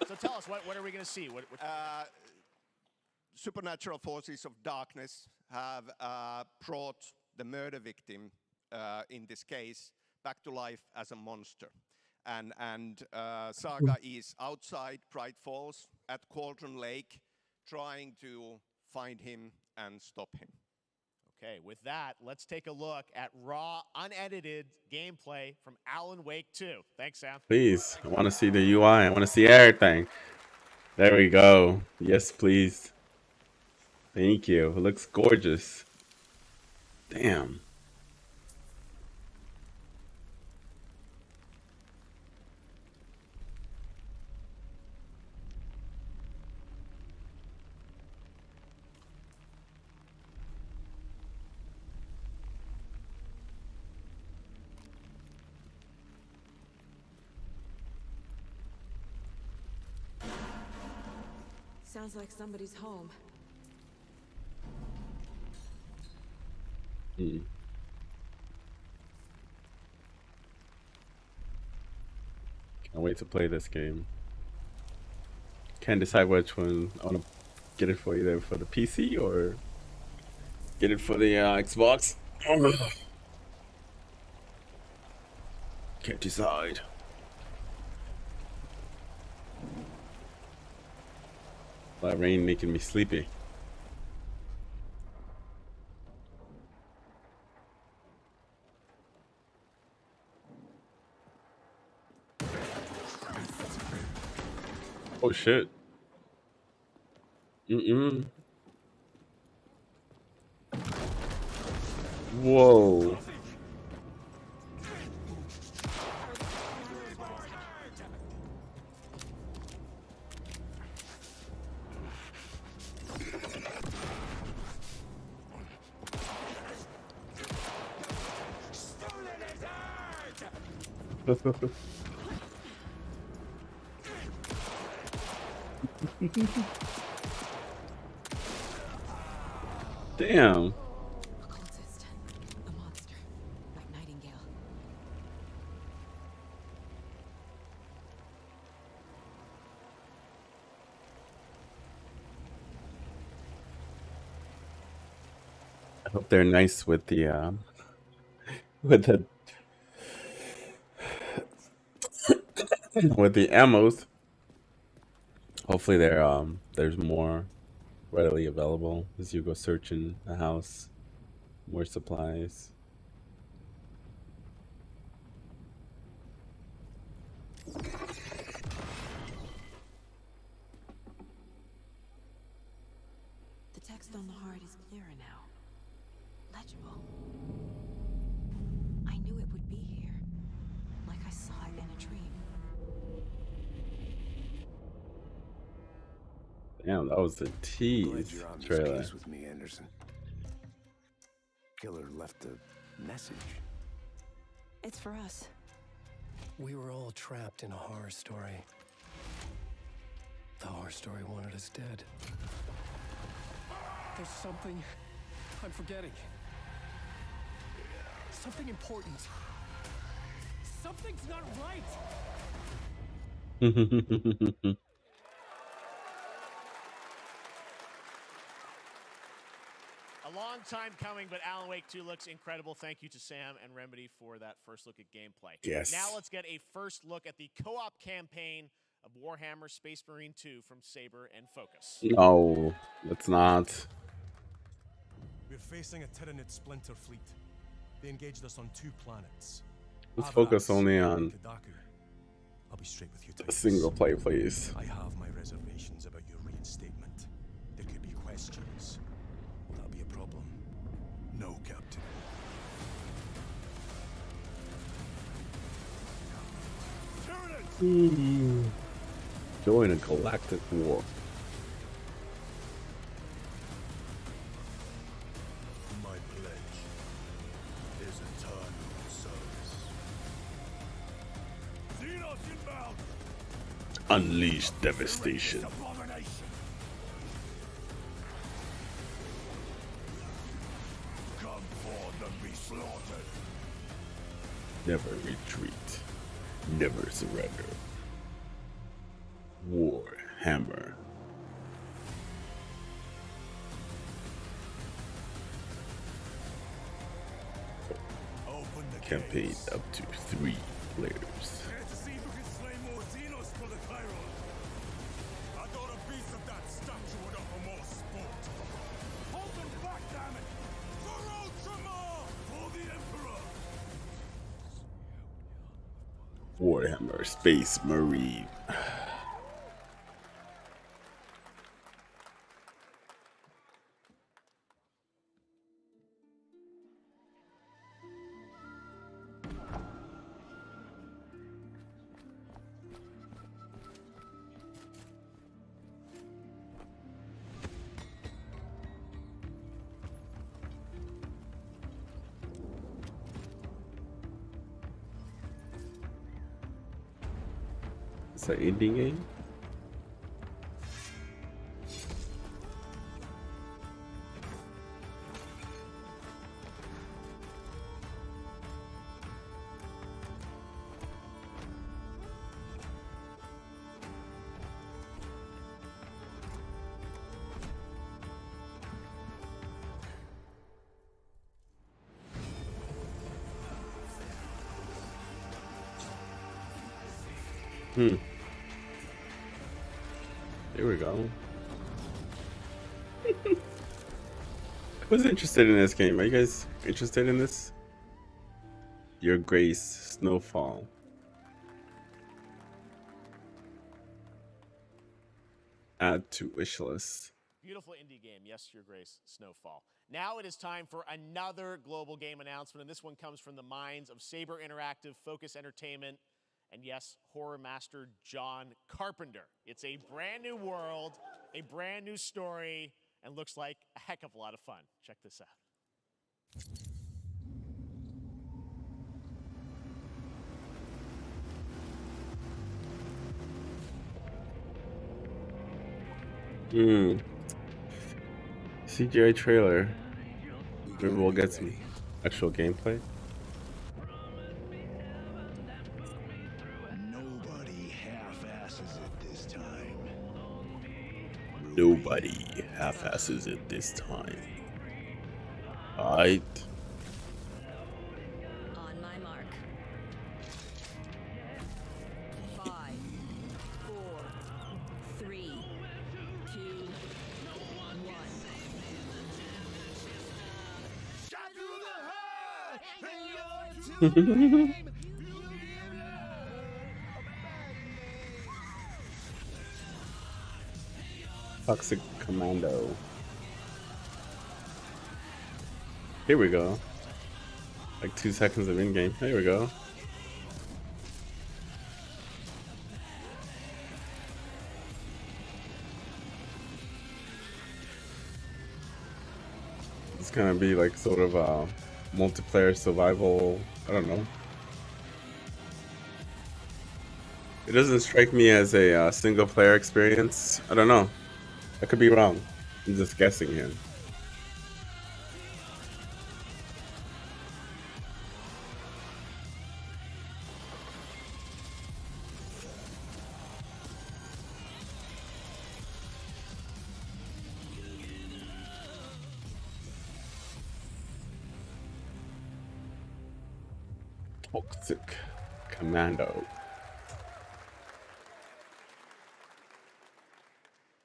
So tell us, what are we going to see? What Supernatural forces of darkness have brought the murder victim, in this case, back to life as a monster. And Saga is outside Bright Falls at Cauldron Lake, trying to find him and stop him. Okay, with that, let's take a look at raw, unedited gameplay from Alan Wake 2. Thanks, Sam. Please, I want to see the UI. I want to see everything. There we go. Yes, please. Thank you. It looks gorgeous. Damn. Sounds like somebody's home. Hmm. Can't wait to play this game. Can't decide which one. I want to get it for either for the PC or get it for the Xbox. Can't decide. That rain making me sleepy. Oh shit. Whoa. Damn. Occultist. A monster. Like Nightingale. I hope they're nice with the with the with the ammos. Hopefully there's more readily available as you go searching the house. More supplies. The text on the heart is clearer now. Legible. I knew it would be here. Like I saw it in a dream. Damn, that was the Glad tease you're on this trailer. case with me, Anderson. Killer left a message. It's for us. We were all trapped in a horror story. The horror story wanted us dead. There's something I'm forgetting. Something important. Something's not right. A long time coming, but Alan Wake 2 looks incredible. Thank you to Sam and Remedy for that first look at gameplay. Yes. Now let's get a first look at the co-op campaign of Warhammer Space Marine 2 from Saber and Focus. No, it's not. We're facing a Tyranid splinter fleet. They engaged us on 2 planets. Let's focus only on Kadaku. I'll be straight with you, a Titus. single play, please. I have my reservations about your reinstatement. There could be questions. Will that be a problem? No, Captain. Join a galactic war. My pledge is eternal service. Xenos inbound! Unleash devastation. Abomination! Come forth and be slaughtered! Never retreat. Never surrender. Warhammer. Open the Campaign gates. up to 3 players. Care to see who can slay more Xenos for the Chiron? I thought a piece of that statue would offer more sport. Hold them back, damn it! For Ultramar! For the Emperor! Warhammer Space Marine. Is that ending game? Here we go. I was interested in this game. Are you guys interested in this? Your Grace Snowfall. Add to wish list. Beautiful indie game, yes, Your Grace, Snowfall. Now it is time for another global game announcement, and this one comes from the minds of Saber Interactive, Focus Entertainment, and yes, horror master John Carpenter. It's a brand new world, a brand new story, and looks like a heck of a lot of fun. Check this out. CGI trailer. Maybe we'll get some actual gameplay. Nobody half-asses it this time. Nobody half-asses it this time. Alright. On my mark. 5, 4, 3, 2, 1. Toxic Commando. Here we go. Like 2 seconds of in-game. Here we go. It's gonna be like sort of a multiplayer survival. I don't know. It doesn't strike me as a single player experience. I don't know. I could be wrong. I'm just guessing here. Toxic Commando.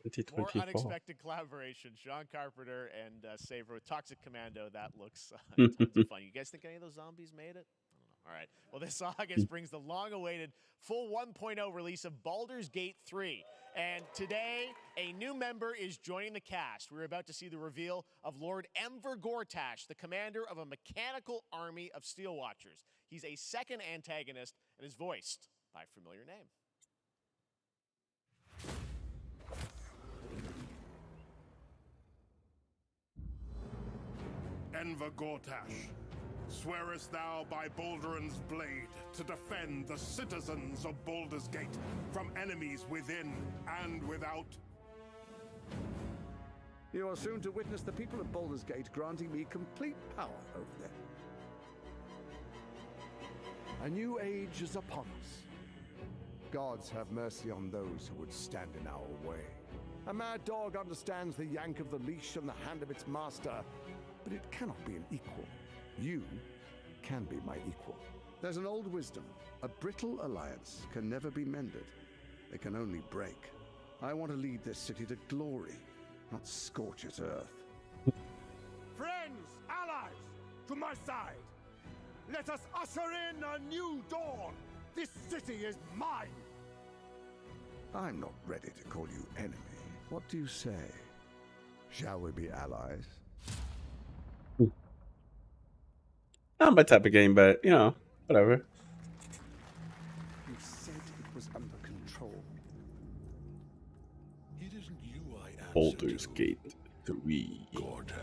2024. More unexpected collaboration. Sean Carpenter and Saber with Toxic Commando. That looks tons of fun. You guys think any of those zombies made it? I don't know. All right. Well, this August brings the long-awaited full 1.0 release of Baldur's Gate 3. And today, a new member is joining the cast. We're about to see the reveal of Lord Enver Gortash, the commander of a mechanical army of Steel Watchers. He's a second antagonist and is voiced by a familiar name. Denver Gortash, swearest thou by Balduran's blade to defend the citizens of Baldur's Gate from enemies within and without? You are soon to witness the people of Baldur's Gate granting me complete power over them. A new age is upon us. Gods have mercy on those who would stand in our way. A mad dog understands the yank of the leash and the hand of its master, but it cannot be an equal. You can be my equal. There's an old wisdom. A brittle alliance can never be mended. It can only break. I want to lead this city to glory, not scorch its earth. Friends, allies, to my side. Let us usher in a new dawn. This city is mine. I'm not ready to call you enemy. What do you say? Shall we be allies? Not my type of game, but you know, whatever. You said it was under control. It isn't you I answer Baldur's to, Gate 3. Gortash.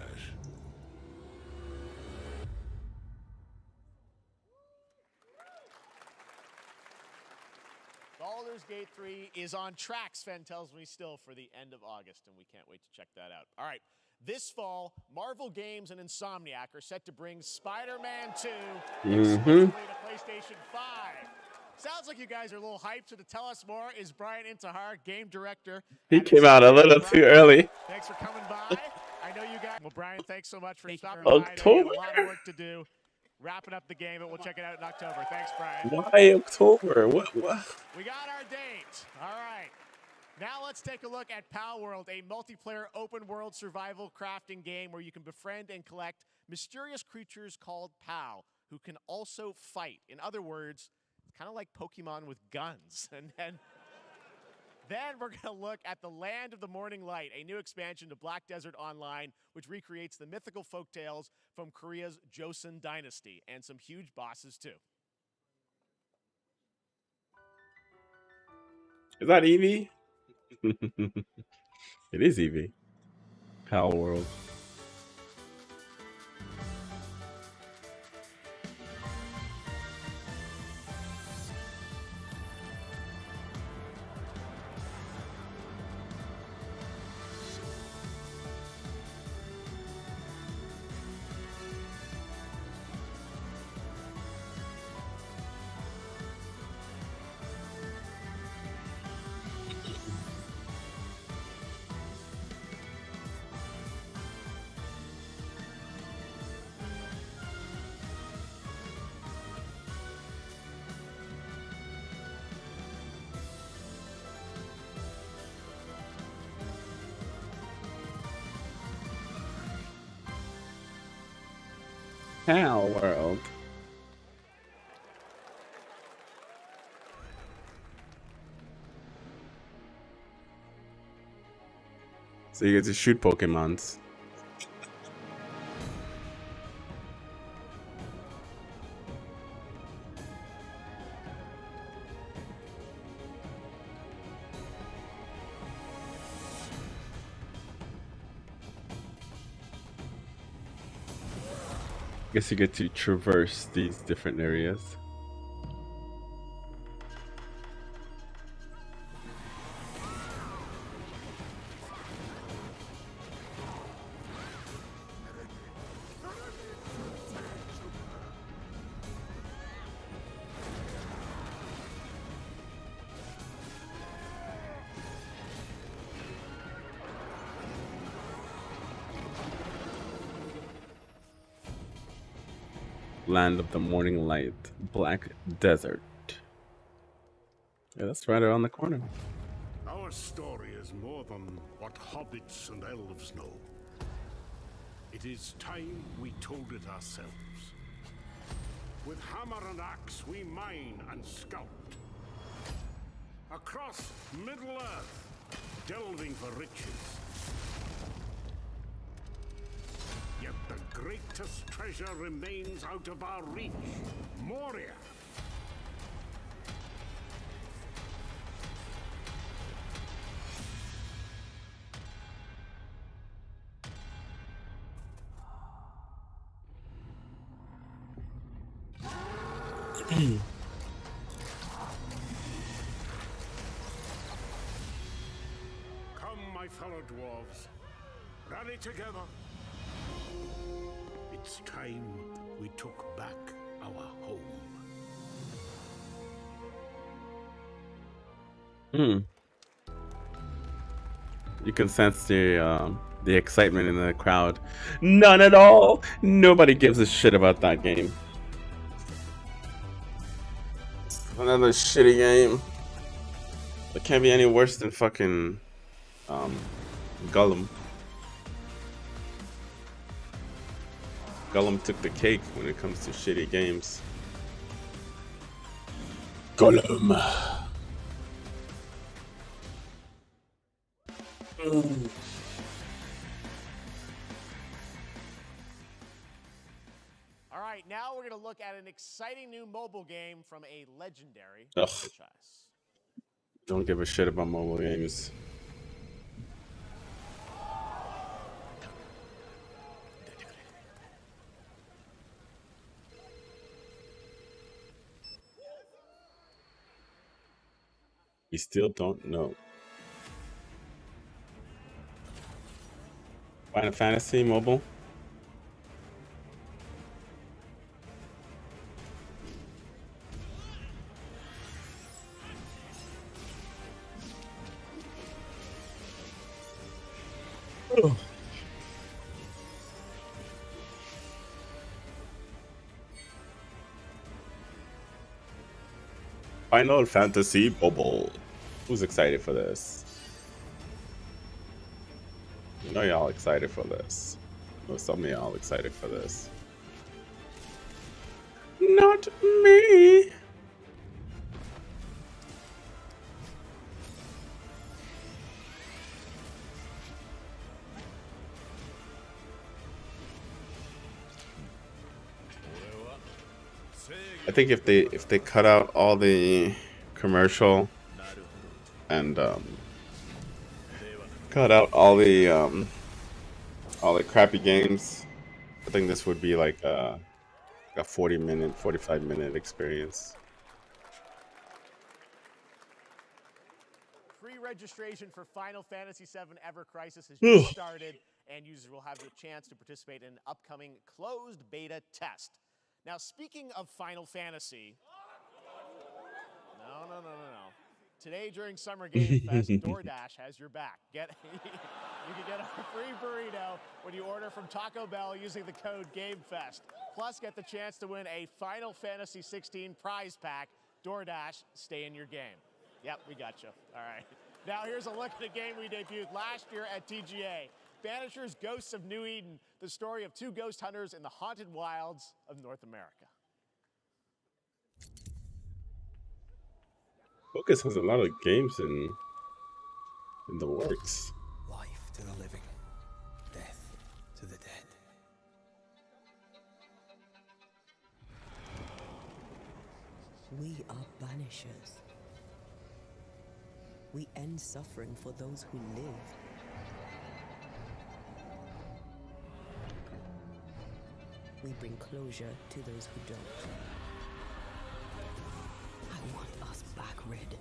Baldur's Gate 3 is on track, Sven tells me, still for the end of August, and we can't wait to check that out. All right, this fall, Marvel Games and Insomniac are set to bring Spider-Man 2 exclusively to PlayStation 5. Sounds like you guys are a little hyped, so to tell us more is Brian Intihar, game director. He came out a little too early. Thanks for coming by. I know you guys... Well, Brian, thanks so much for stopping October? by. I know you have a lot of work to do. Wrapping up the game, and we'll check it out in October. Thanks, Brian. Why October? What? We got our date. All right. Now let's take a look at Pal World, a multiplayer open-world survival crafting game where you can befriend and collect mysterious creatures called Pal, who can also fight. In other words, it's kind of like Pokemon with guns. And then we're going to look at the Land of the Morning Light, a new expansion to Black Desert Online, which recreates the mythical folktales from Korea's Joseon Dynasty, and some huge bosses, too. Is that Eevee? It is Eevee. Pal World. Pal World. So you get to shoot Pokemons. I guess you get to traverse these different areas. Land of the Morning Light, Black Desert. Yeah, that's right around the corner. Our story is more than what hobbits and elves know. It is time we told it ourselves. With hammer and axe we mine and scout. Across Middle-earth, delving for riches. Yet the greatest treasure remains out of our reach. Moria. Come, my fellow dwarves. Rally together. It's time we took back our home. You can sense the excitement in the crowd. None at all. Nobody gives a shit about that game. Another shitty game. It can't be any worse than fucking Gollum. Gollum took the cake when it comes to shitty games. Gollum. All right, now we're going to look at an exciting new mobile game from a legendary Ugh. franchise. Don't give a shit about mobile games. We still don't know. Final Fantasy mobile. Final Fantasy mobile. Who's excited for this? I know y'all excited for this. I know some of y'all excited for this. Not me. I think if they cut out all the commercial and cut out all the crappy games, I think this would be like a 40-minute, 45-minute experience. Free registration for Final Fantasy VII Ever Crisis has just started, and users will have the chance to participate in an upcoming closed beta test. Now, speaking of Final Fantasy, no. Today during Summer Game Fest, DoorDash has your back. You can get a free burrito when you order from Taco Bell using the code GameFest. Plus, get the chance to win a Final Fantasy 16 prize pack. DoorDash, stay in your game. Yep, we got you. All right. Now here's a look at a game we debuted last year at TGA. Banishers Ghosts of New Eden, the story of two ghost hunters in the haunted wilds of North America. Focus has a lot of games in the works. Life to the living, death to the dead. We are banishers. We end suffering for those who live. We bring closure to those who don't. I want us back, Red.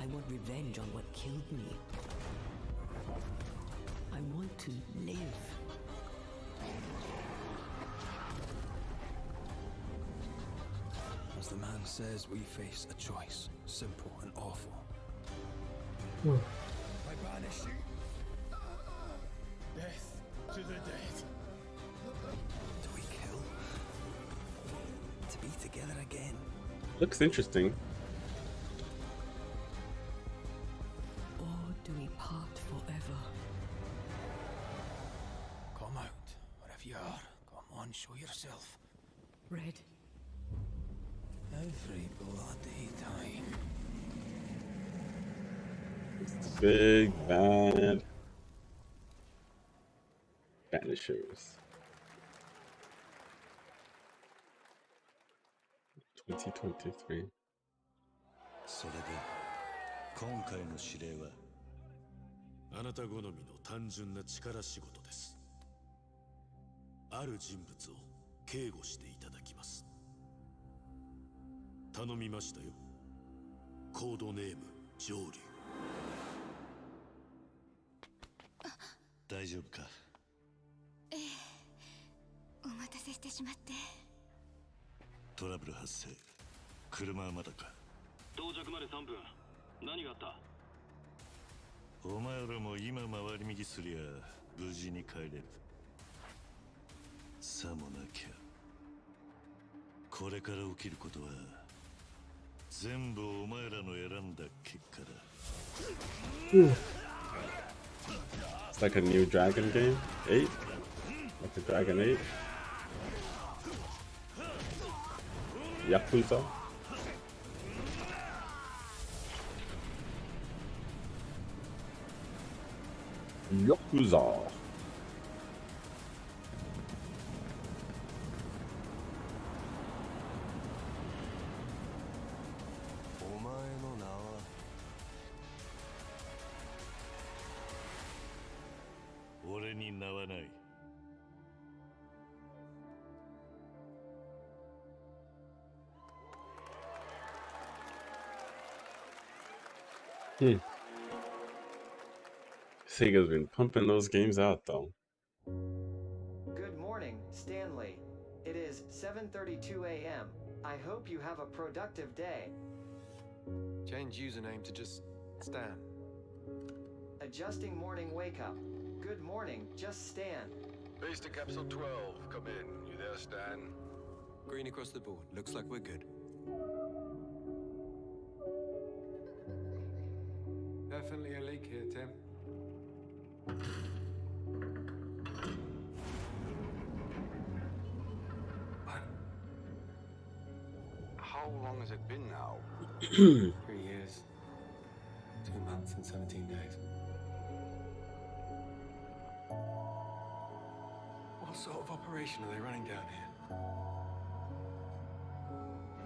I want revenge on what killed me. I want to live. As the man says, we face a choice, simple and awful. I banish you. Death to the dead. Do we kill? To be together again? Looks interesting. Or do we part forever? Come out, wherever you are. Come on, show yourself. Red. Every bloody time. Big bad Banishers 2023. それで今回の指令はあなた好みの単純な力仕事です。ある人物を警護していただきます。頼みましたよ。コードネーム上流。大丈夫か？ええ、お待たせしてしまって。トラブル発生。車はまだか？到着まで3分。何があった？お前らも今回り右すりゃ無事に帰れる。さもなきゃこれから起きることは全部お前らの選んだ結果だ。It's like a new Dragon game? 8? Like a Dragon 8? Yakuza? Yakuza. Sega's been pumping those games out though. Good morning, Stanley. It is 7:32 a.m. I hope you have a productive day. Change username to just Stan. Adjusting morning wake up. Good morning, just Stan. Base to Capsule 12. Come in. You there, Stan? Green across the board. Looks like we're good. Definitely a leak here, Tim. How long has it been now? 3 years. 2 months and 17 days. What sort of operation are they running down here?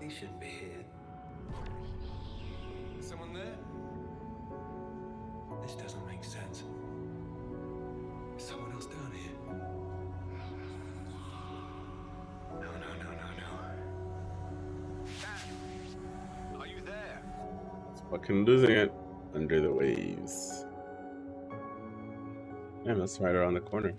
He shouldn't be here. Someone there? This doesn't make sense. There's someone else down here. No. Stan! Are you there? It's fucking losing it under the waves. Yeah, that's right around the corner.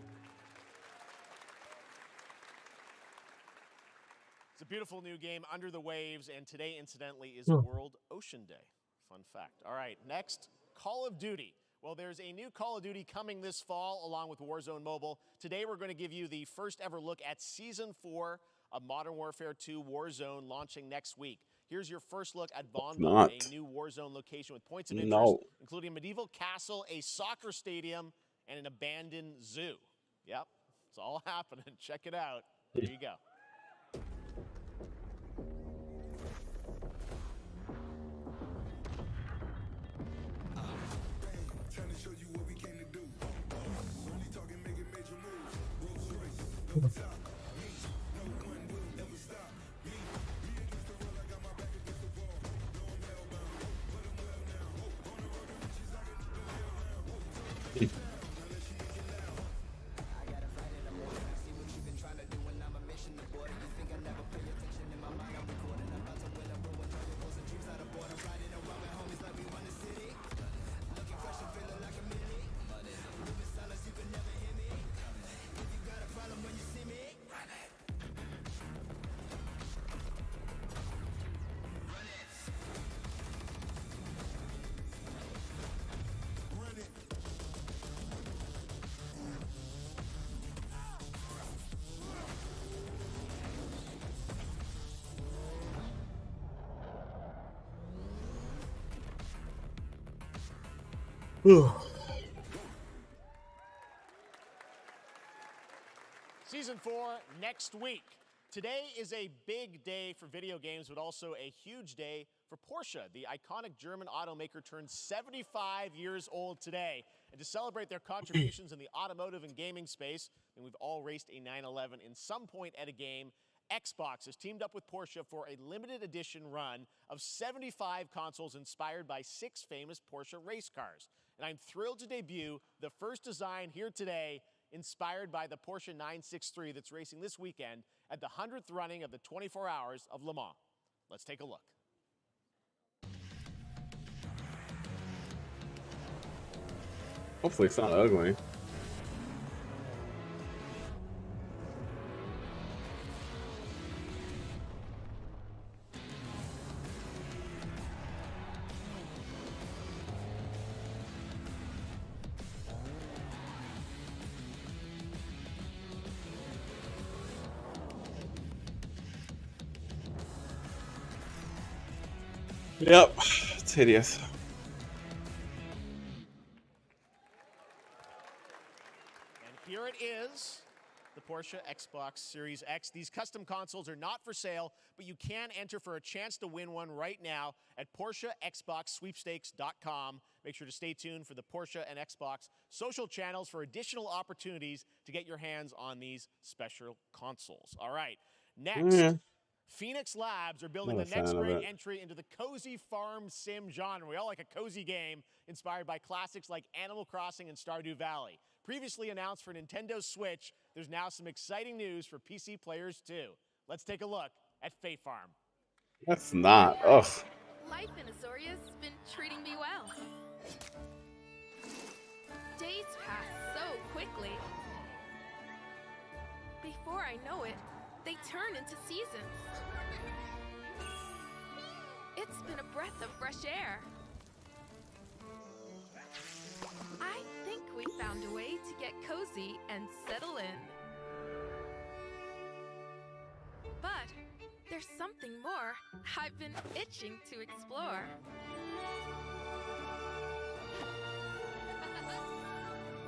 It's a beautiful new game, Under the Waves, and today, incidentally, is World Ocean Day. Fun fact. All right, next, Call of Duty. Well, there's a new Call of Duty coming this fall along with Warzone Mobile. Today, we're going to give you the first ever look at Season 4 of Modern Warfare 2 Warzone launching next week. Here's your first look at Bonbon, a new Warzone location with points of interest, including a medieval castle, a soccer stadium, and an abandoned zoo. Yep, it's all happening. Check it out. There you go. Season 4 next week. Today is a big day for video games, but also a huge day for Porsche. The iconic German automaker turns 75 years old today. And to celebrate their contributions in the automotive and gaming space, and we've all raced a 911 in some point at a game, Xbox has teamed up with Porsche for a limited edition run of 75 consoles inspired by 6 famous Porsche race cars. And I'm thrilled to debut the first design here today, inspired by the Porsche 963 that's racing this weekend at the 100th running of the 24 Hours of Le Mans. Let's take a look. Hopefully it's not ugly. Yep, it's hideous. And here it is, the Porsche Xbox Series X. These custom consoles are not for sale, but you can enter for a chance to win one right now at PorscheXboxSweepstakes.com. Make sure to stay tuned for the Porsche and Xbox social channels for additional opportunities to get your hands on these special consoles. All right, next. Phoenix Labs are building the next great entry into the cozy farm sim genre. We all like a cozy game inspired by classics like Animal Crossing and Stardew Valley. Previously announced for Nintendo Switch, there's now some exciting news for PC players too. Let's take a look at Fae Farm. That's not. Ugh. Life in Azoria's been treating me well. Days pass so quickly. Before I know it, they turn into seasons. It's been a breath of fresh air. I think we found a way to get cozy and settle in. But there's something more I've been itching to explore.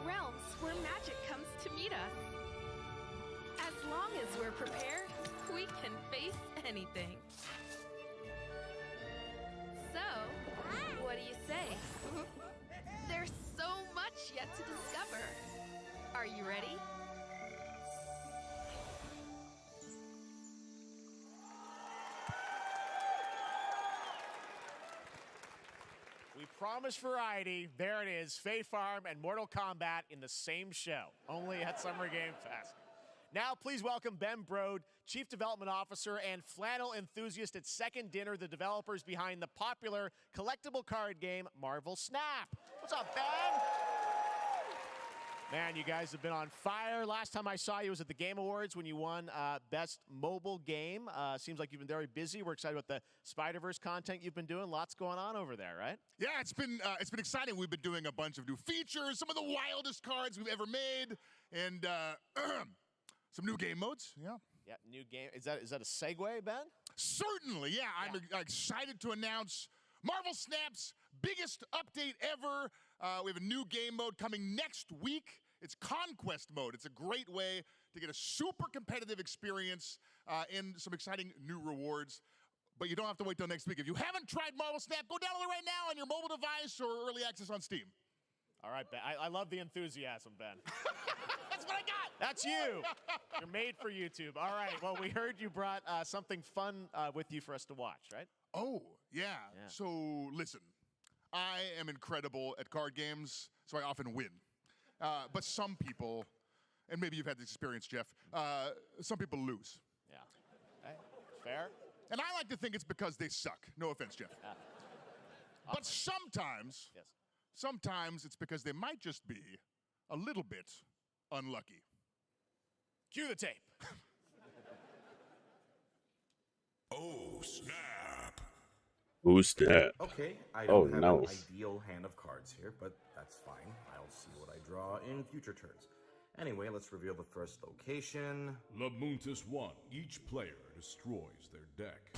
Realms where magic comes to meet us. As long as we're prepared, we can face anything. So, what do you say? There's so much yet to discover. Are you ready? We promised variety. There it is, Fae Farm and Mortal Kombat in the same show, only at Summer Game Fest. Now, please welcome Ben Brode, Chief Development Officer and flannel enthusiast at Second Dinner, the developers behind the popular collectible card game Marvel Snap. What's up, Ben? Man, you guys have been on fire. Last time I saw you was at the Game Awards when you won Best Mobile Game. Seems like you've been very busy. We're excited about the Spider-Verse content you've been doing. Lots going on over there, right? Yeah, it's been exciting. We've been doing a bunch of new features, some of the wildest cards we've ever made, and some new game modes. Yeah. Yeah, new game. Is that a segue, Ben? Certainly, yeah. I'm excited to announce Marvel Snap's biggest update ever. We have a new game mode coming next week. It's Conquest mode. It's a great way to get a super competitive experience and some exciting new rewards. But you don't have to wait till next week. If you haven't tried Marvel Snap, go download it right now on your mobile device or early access on Steam. All right, Ben. I love the enthusiasm, Ben. That's what I got. That's you. You're made for YouTube. All right. Well, we heard you brought something fun with you for us to watch, right? Oh, yeah. So, listen. I am incredible at card games, so I often win. But some people, and maybe you've had this experience, Jeff, some people lose. Yeah. Okay. Fair. And I like to think it's because they suck. No offense, Jeff. But sometimes, sometimes it's because they might just be a little bit unlucky. Cue the tape. Oh, snap. Who's that? Okay, I don't have no. an ideal hand of cards here, but that's fine. I'll see what I draw in future turns. Anyway, let's reveal the first location. Lamuntis 1. Each player destroys their deck.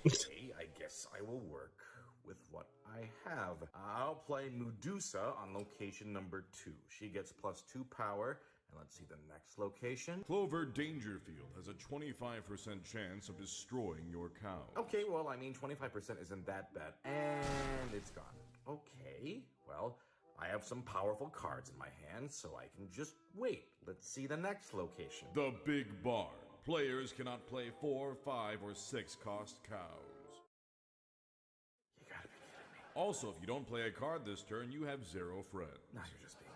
Okay, I guess I will work with what I have. I'll play Medusa on location number 2. She gets +2 power. And let's see the next location. Clover Dangerfield has a 25% chance of destroying your cow. Okay, well, I mean, 25% isn't that bad. And it's gone. Okay, well, I have some powerful cards in my hand, so I can just wait. Let's see the next location. The Big Barn. Players cannot play 4, 5, or 6 cost cows. You gotta be kidding me. Also, if you don't play a card this turn, you have 0 friends. Now you're just being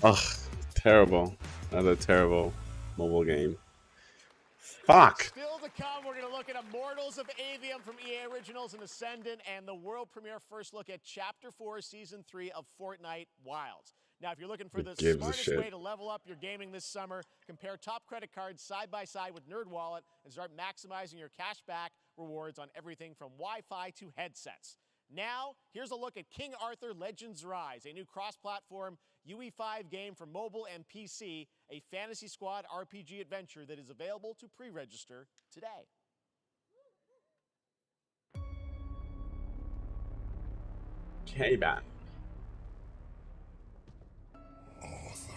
Ugh, terrible. Another terrible mobile game. Fuck. Still to come, we're going to look at Immortals of Avium from EA Originals and Ascendant, and the world premiere first look at Chapter 4, Season 3 of Fortnite Wilds. Now, if you're looking for the smartest way to level up your gaming this summer, compare top credit cards side by side with NerdWallet and start maximizing your cashback rewards on everything from Wi-Fi to headsets. Now, here's a look at King Arthur Legends Rise, a new cross-platform UE5 game for mobile and PC, a Fantasy Squad RPG adventure that is available to pre-register today. Okay, man. Arthur,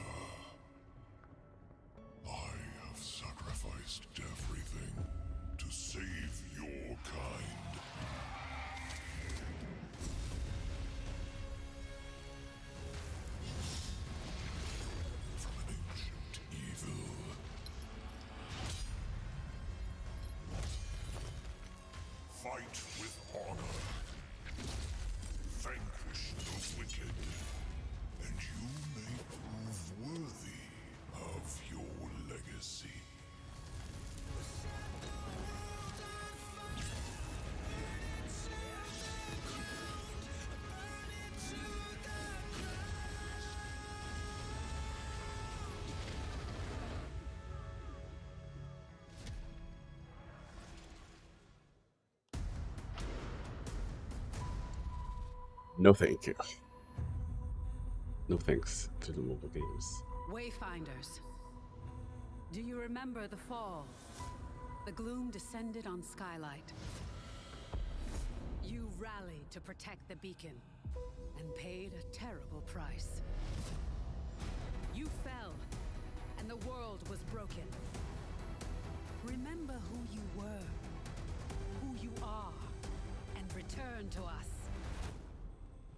I have sacrificed everything to save your kind. From an ancient evil. Fight with honor. Vanquish the wicked, and you may prove worthy of your legacy. No thank you. No thanks to the mobile games. Wayfinders. Do you remember the fall? The gloom descended on Skylight. You rallied to protect the beacon and paid a terrible price. You fell, and the world was broken. Remember who you were, who you are, and return to us.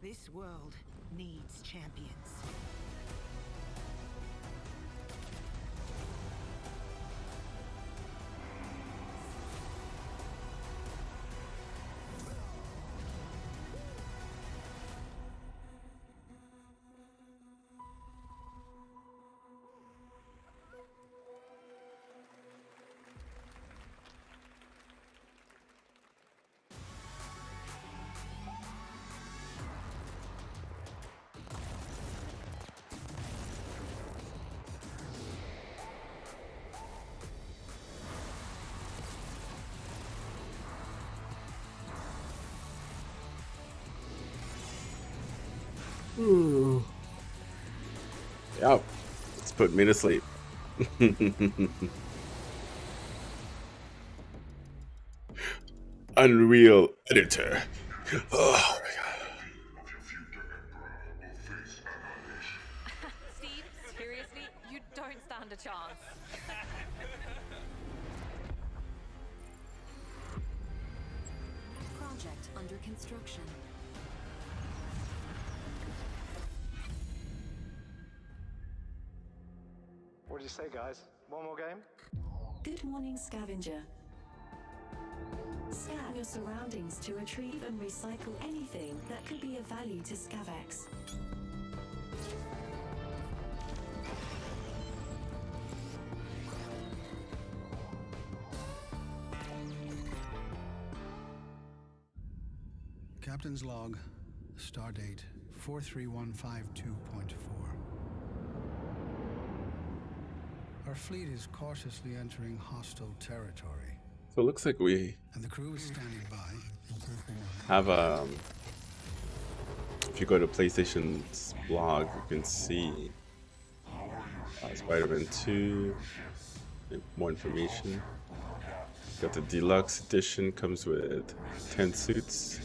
This world needs champions. Ooh. Yep. Let's put me to sleep. Unreal Editor. Oh my god. Steve, seriously, you don't stand a chance. Project under construction. What do you say, guys? One more game? Good morning, Scavenger. Scan your surroundings to retrieve and recycle anything that could be of value to Scavex. Captain's log, stardate 43152.4. Our fleet is cautiously entering hostile territory. So it looks like we And the crew is standing by. have if you go to PlayStation's blog, you can see Spider-Man 2, more information. Got the deluxe edition, comes with 10 suits,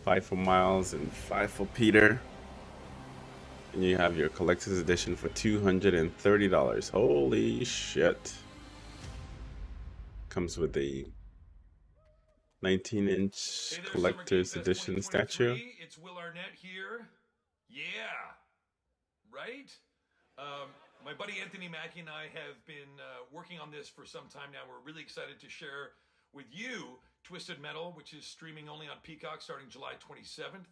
5 for Miles and 5 for Peter. And you have your collector's edition for $230. Holy shit. Comes with a 19-inch collector's edition statue. It's Will Arnett here. Yeah, right? My buddy Anthony Mackie and I have been working on this for some time now. We're really excited to share with you Twisted Metal, which is streaming only on Peacock starting July 27th.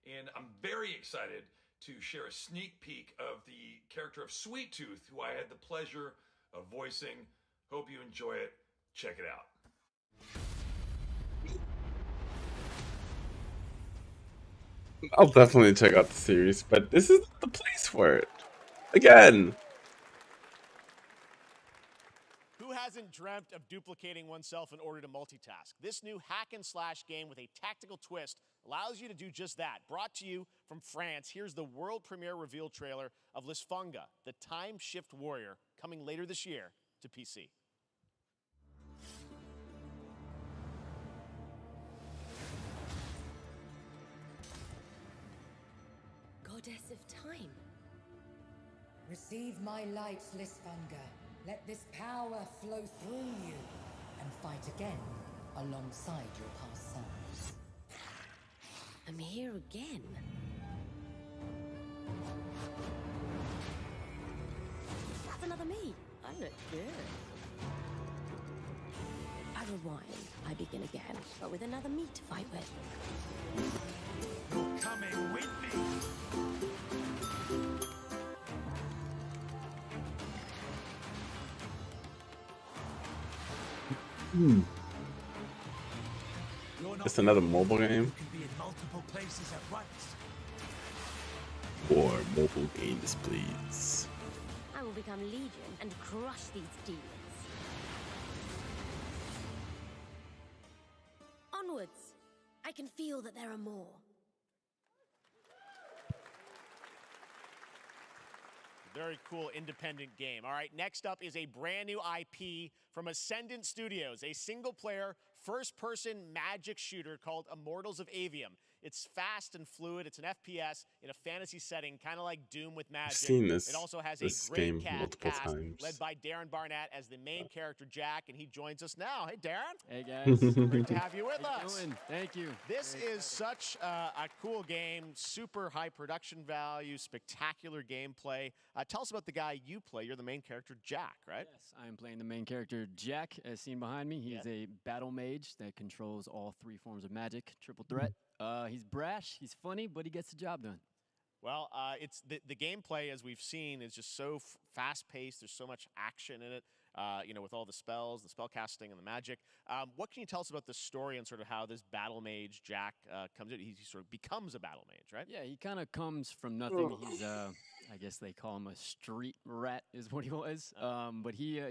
And I'm very excited to share a sneak peek of the character of Sweet Tooth, who I had the pleasure of voicing. Hope you enjoy it. Check it out. I'll definitely check out the series, but this is the place for it. Again. Who hasn't dreamt of duplicating oneself in order to multitask? This new hack and slash game with a tactical twist allows you to do just that. Brought to you from France, here's the world premiere reveal trailer of Lysfunga, the time shift warrior, coming later this year to PC. Goddess of time. Receive my light, Lysfunga. Let this power flow through you and fight again alongside your past selves. I'm here again. That's another me. I look good. I rewind. I begin again, but with another me to fight with. You're coming with me. It's another mobile game. You can be in multiple places at once. Or mobile games, please. I will become Legion and crush these demons. Onwards! I can feel that there are more. Very cool independent game. All right, next up is a brand new IP from Ascendant Studios, a single-player, first-person magic shooter called Immortals of Avium. It's fast and fluid. It's an FPS in a fantasy setting, kind of like Doom with magic. I've seen this, It also has this a great game multiple cast times. led by Darren Barnett as the main character, Jack, and he joins us now. Hey, Darren. Hey, guys. Great to have you with How you us. doing? Thank you. This is such a cool game, super high production value, spectacular gameplay. Tell us about the guy you play. You're the main character, Jack, right? Yes, I am playing the main character, Jack, as seen behind me. He is a battle mage that controls all 3 forms of magic, triple threat. He's brash, he's funny, but he gets the job done. Well, it's the gameplay, as we've seen, is just so fast-paced. There's so much action in it, you know, with all the spells, the spell casting, and the magic. What can you tell us about the story and sort of how this battle mage, Jack, comes in? He sort of becomes a battle mage, right? Yeah, he kind of comes from nothing. He's, I guess they call him a street rat is what he was. But he,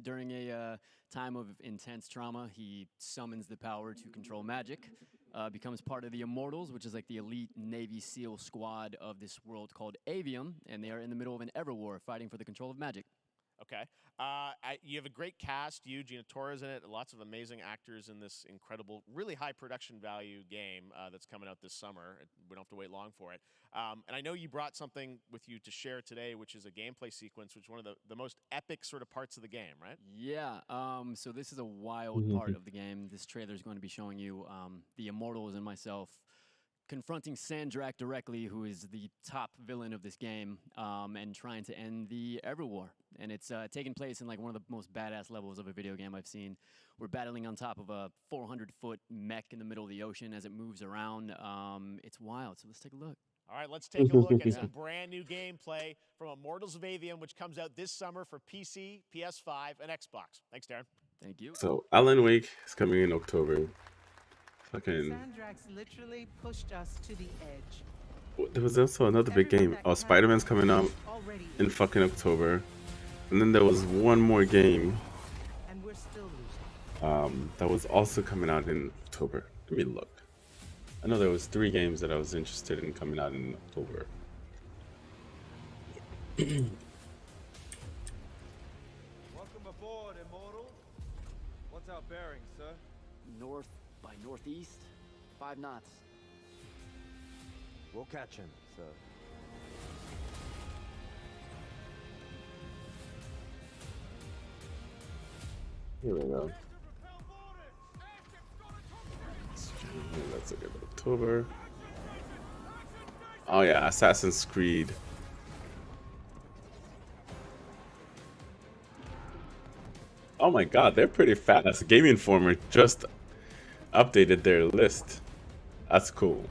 during a time of intense trauma, he summons the power to control magic. Becomes part of the Immortals, which is like the elite Navy SEAL squad of this world called Avium, and they are in the middle of an Everwar fighting for the control of magic. Okay. You have a great cast. You, Gina Torres in it. Lots of amazing actors in this incredible, really high production value game that's coming out this summer. We don't have to wait long for it. And I know you brought something with you to share today, which is a gameplay sequence, which is one of the most epic sort of parts of the game, right? Yeah. So this is a wild part of the game. This trailer is going to be showing you the Immortals and myself confronting Sandrak directly, who is the top villain of this game, and trying to end the Everwar. And it's taking place in like one of the most badass levels of a video game I've seen. We're battling on top of a 400-foot mech in the middle of the ocean as it moves around. It's wild, so let's take a look. All right, let's take a look at some brand new gameplay from Immortals of Avium, which comes out this summer for PC, PS5, and Xbox. Thanks, Darren. Thank you. So Alan Wake is coming in October. Fucking. Sandrax literally pushed us to the edge. There was also another big game. Oh, Spider-Man's coming out in fucking October. And then there was one more game And we're still losing. that was also coming out in October. Let me look. I know there was 3 games that I was interested in coming out in October. Welcome aboard, Immortal. What's our bearing, sir? North by northeast, 5 knots. We'll catch him, sir. Here we go. Let's look at October. Oh yeah, Assassin's Creed. Oh my god, they're pretty fast. Game Informer just updated their list. That's cool.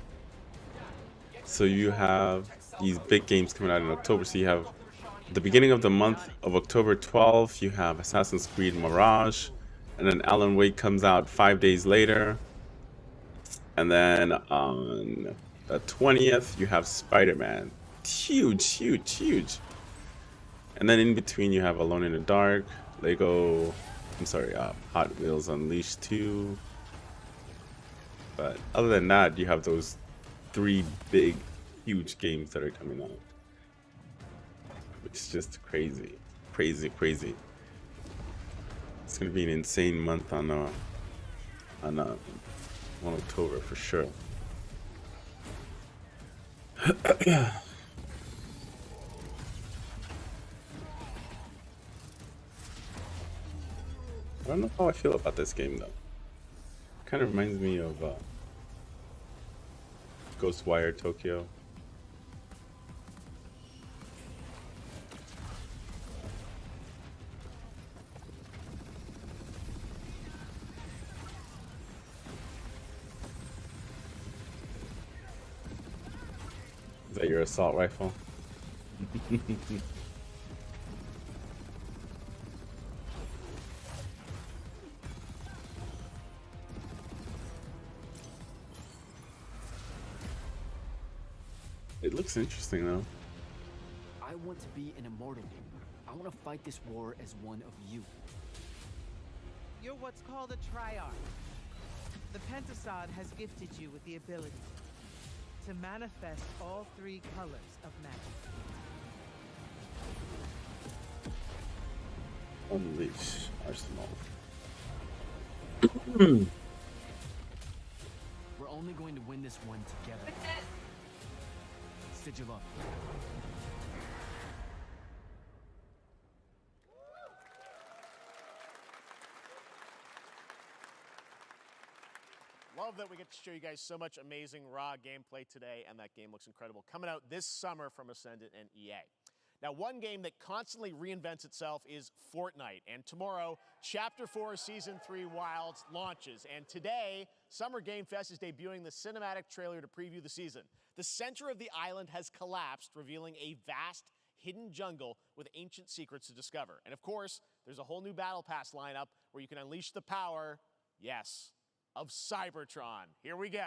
So you have these big games coming out in October. So you have the beginning of the month of October 12th, you have Assassin's Creed Mirage. And then Alan Wake comes out 5 days later. And then on the 20th, you have Spider-Man. Huge, huge, huge. And then in between, you have Alone in the Dark, Hot Wheels Unleashed 2. But other than that, you have those 3 big, huge games that are coming out. Which is just crazy. Crazy, crazy. It's gonna be an insane month on October for sure. I don't know how I feel about this game though. Kind of reminds me of Ghostwire Tokyo. Is that your assault rifle? It looks interesting though. I want to be an immortal. I want to fight this war as one of you. You're what's called a Triarch. The Pentasod has gifted you with the ability to manifest all 3 colors of magic. Unleash Arsenal. We're only going to win this one together. Sigil up. Love that we get to show you guys so much amazing raw gameplay today, and that game looks incredible. Coming out this summer from Ascendant and EA. Now, one game that constantly reinvents itself is Fortnite, and tomorrow, Chapter 4 Season 3 Wilds launches, and today, Summer Game Fest is debuting the cinematic trailer to preview the season. The center of the island has collapsed, revealing a vast, hidden jungle with ancient secrets to discover. And of course, there's a whole new Battle Pass lineup where you can unleash the power, yes, of Cybertron. Here we go.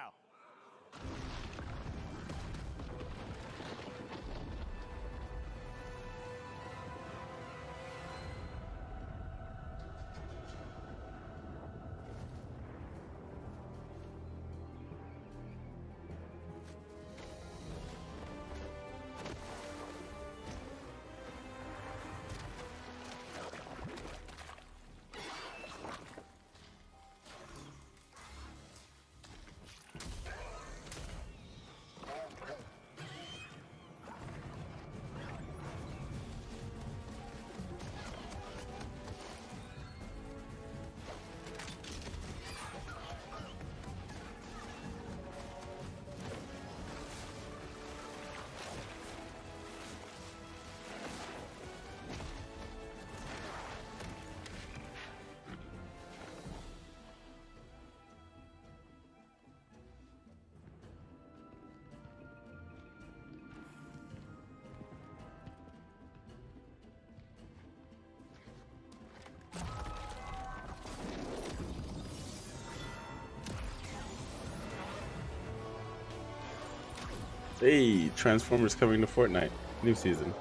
Hey, Transformers coming to Fortnite. New season.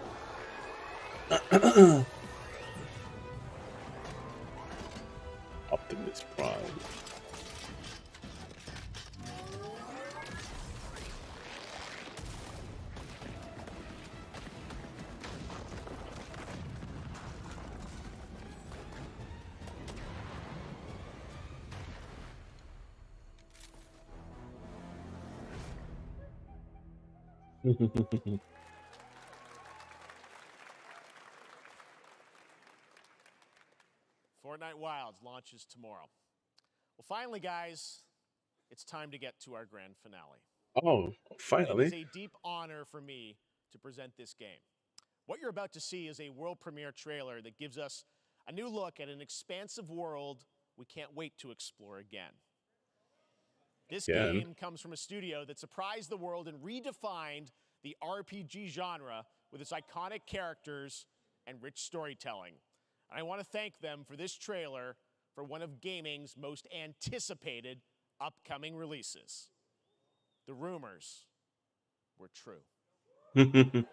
Optimus Prime. Fortnite Wilds launches tomorrow. Well, finally, guys, it's time to get to our grand finale. Oh, finally. It is a deep honor for me to present this game. What you're about to see is a world premiere trailer that gives us a new look at an expansive world we can't wait to explore again. This game comes from a studio that surprised the world and redefined the RPG genre with its iconic characters and rich storytelling. And I want to thank them for this trailer for one of gaming's most anticipated upcoming releases. The rumors were true. The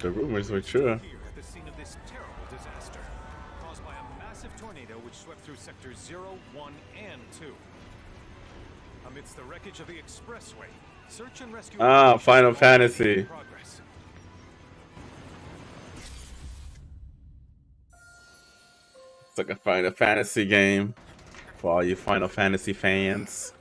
rumors were true. Here at the scene of this terrible disaster, caused by a massive tornado which swept through sectors 0, 1, and 2. Amidst the wreckage of the expressway, search and rescue. Final Fantasy. It's like a Final Fantasy game for all you Final Fantasy fans.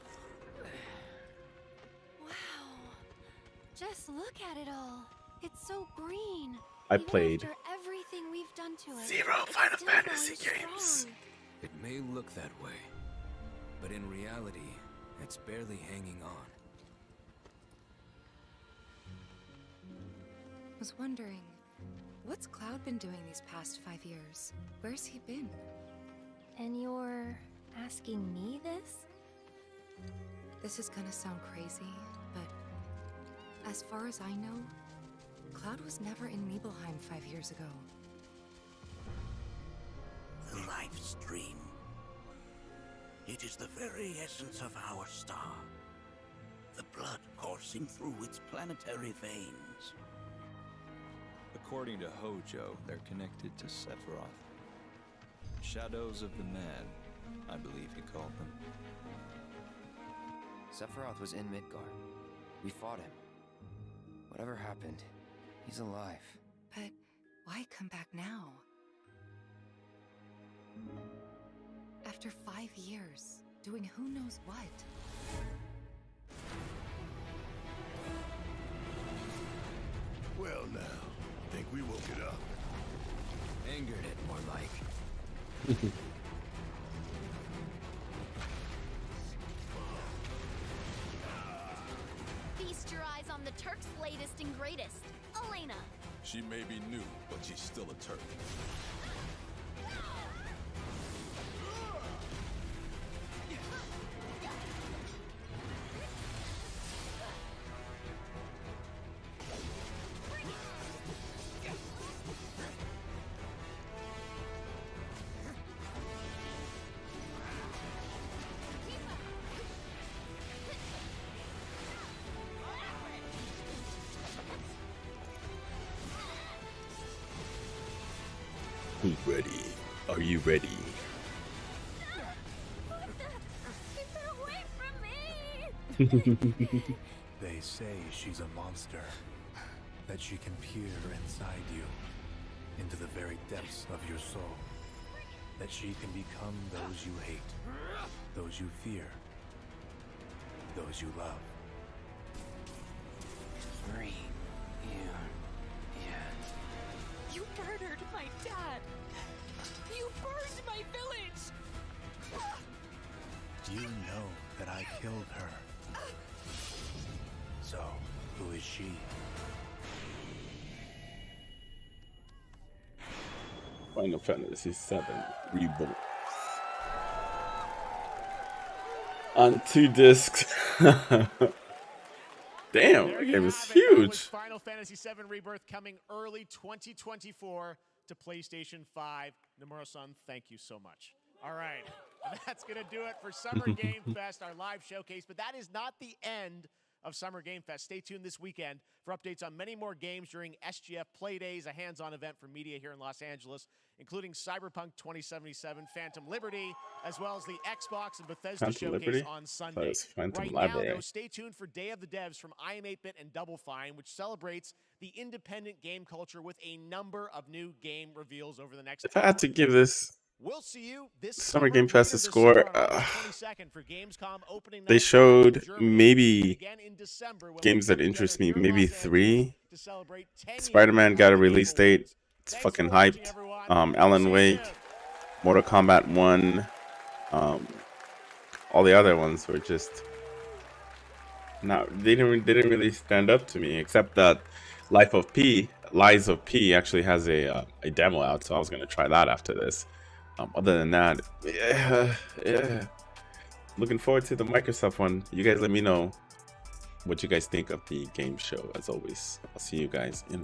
Just look at it all. It's so green. I Even played after everything we've done to it. 0 it's Final still Fantasy going games. strong. It may look that way, but in reality, it's barely hanging on. I was wondering, what's Cloud been doing these past 5 years? Where's he been? And you're asking me this? This is gonna sound crazy, but as far as I know, Cloud was never in Nibelheim 5 years ago. The life stream. It is the very essence of our star. The blood coursing through its planetary veins. According to Hojo, they're connected to Sephiroth. Shadows of the Mad, I believe he called them. Sephiroth was in Midgard. We fought him. Whatever happened, he's alive. But why come back now? After 5 years, doing who knows what? Well now, think we woke it up. Angered it, more like. Feast your eyes on the Turk's latest and greatest, Elena. She may be new, but she's still a Turk. Who's ready? Are you ready? They say she's a monster, that she can peer inside you, into the very depths of your soul, that she can become those you hate, those you fear, those you love. Green. You murdered my dad. You burned my village. You know that I killed her. So, who is she? Final Fantasy VII Rebirth. On 2 discs. Damn, that game is huge. Final Fantasy VII Rebirth coming early 2024 to PlayStation 5. Nomura-san, thank you so much. All right, that's going to do it for Summer Game Fest, our live showcase. But that is not the end of Summer Game Fest. Stay tuned this weekend for updates on many more games during SGF Play Days, a hands-on event for media here in Los Angeles, including Cyberpunk 2077, Phantom Liberty, as well as the Xbox and Bethesda Phantom showcase Liberty? on Sunday. Thought it was Phantom Right Library. now, though, stay tuned for Day of the Devs from iam8bit and Double Fine, which celebrates the independent game culture with a number of new game reveals over the next. If I had to give this We'll see you this Summer Game Fest a later this score, summer, August 22nd for Gamescom opening they night showed in Germany, maybe again in December when games we that come interest together me, here in maybe Los 3. to celebrate 10 years Spider-Man got a of the release Game date. It's fucking hyped. Alan Wake, Mortal Kombat 1, all the other ones were just not. They didn't really stand up to me, except that Lies of P actually has a demo out, so I was gonna try that after this. Other than that, yeah. Looking forward to the Microsoft one. You guys let me know what you guys think of the game show. As always, I'll see you guys in the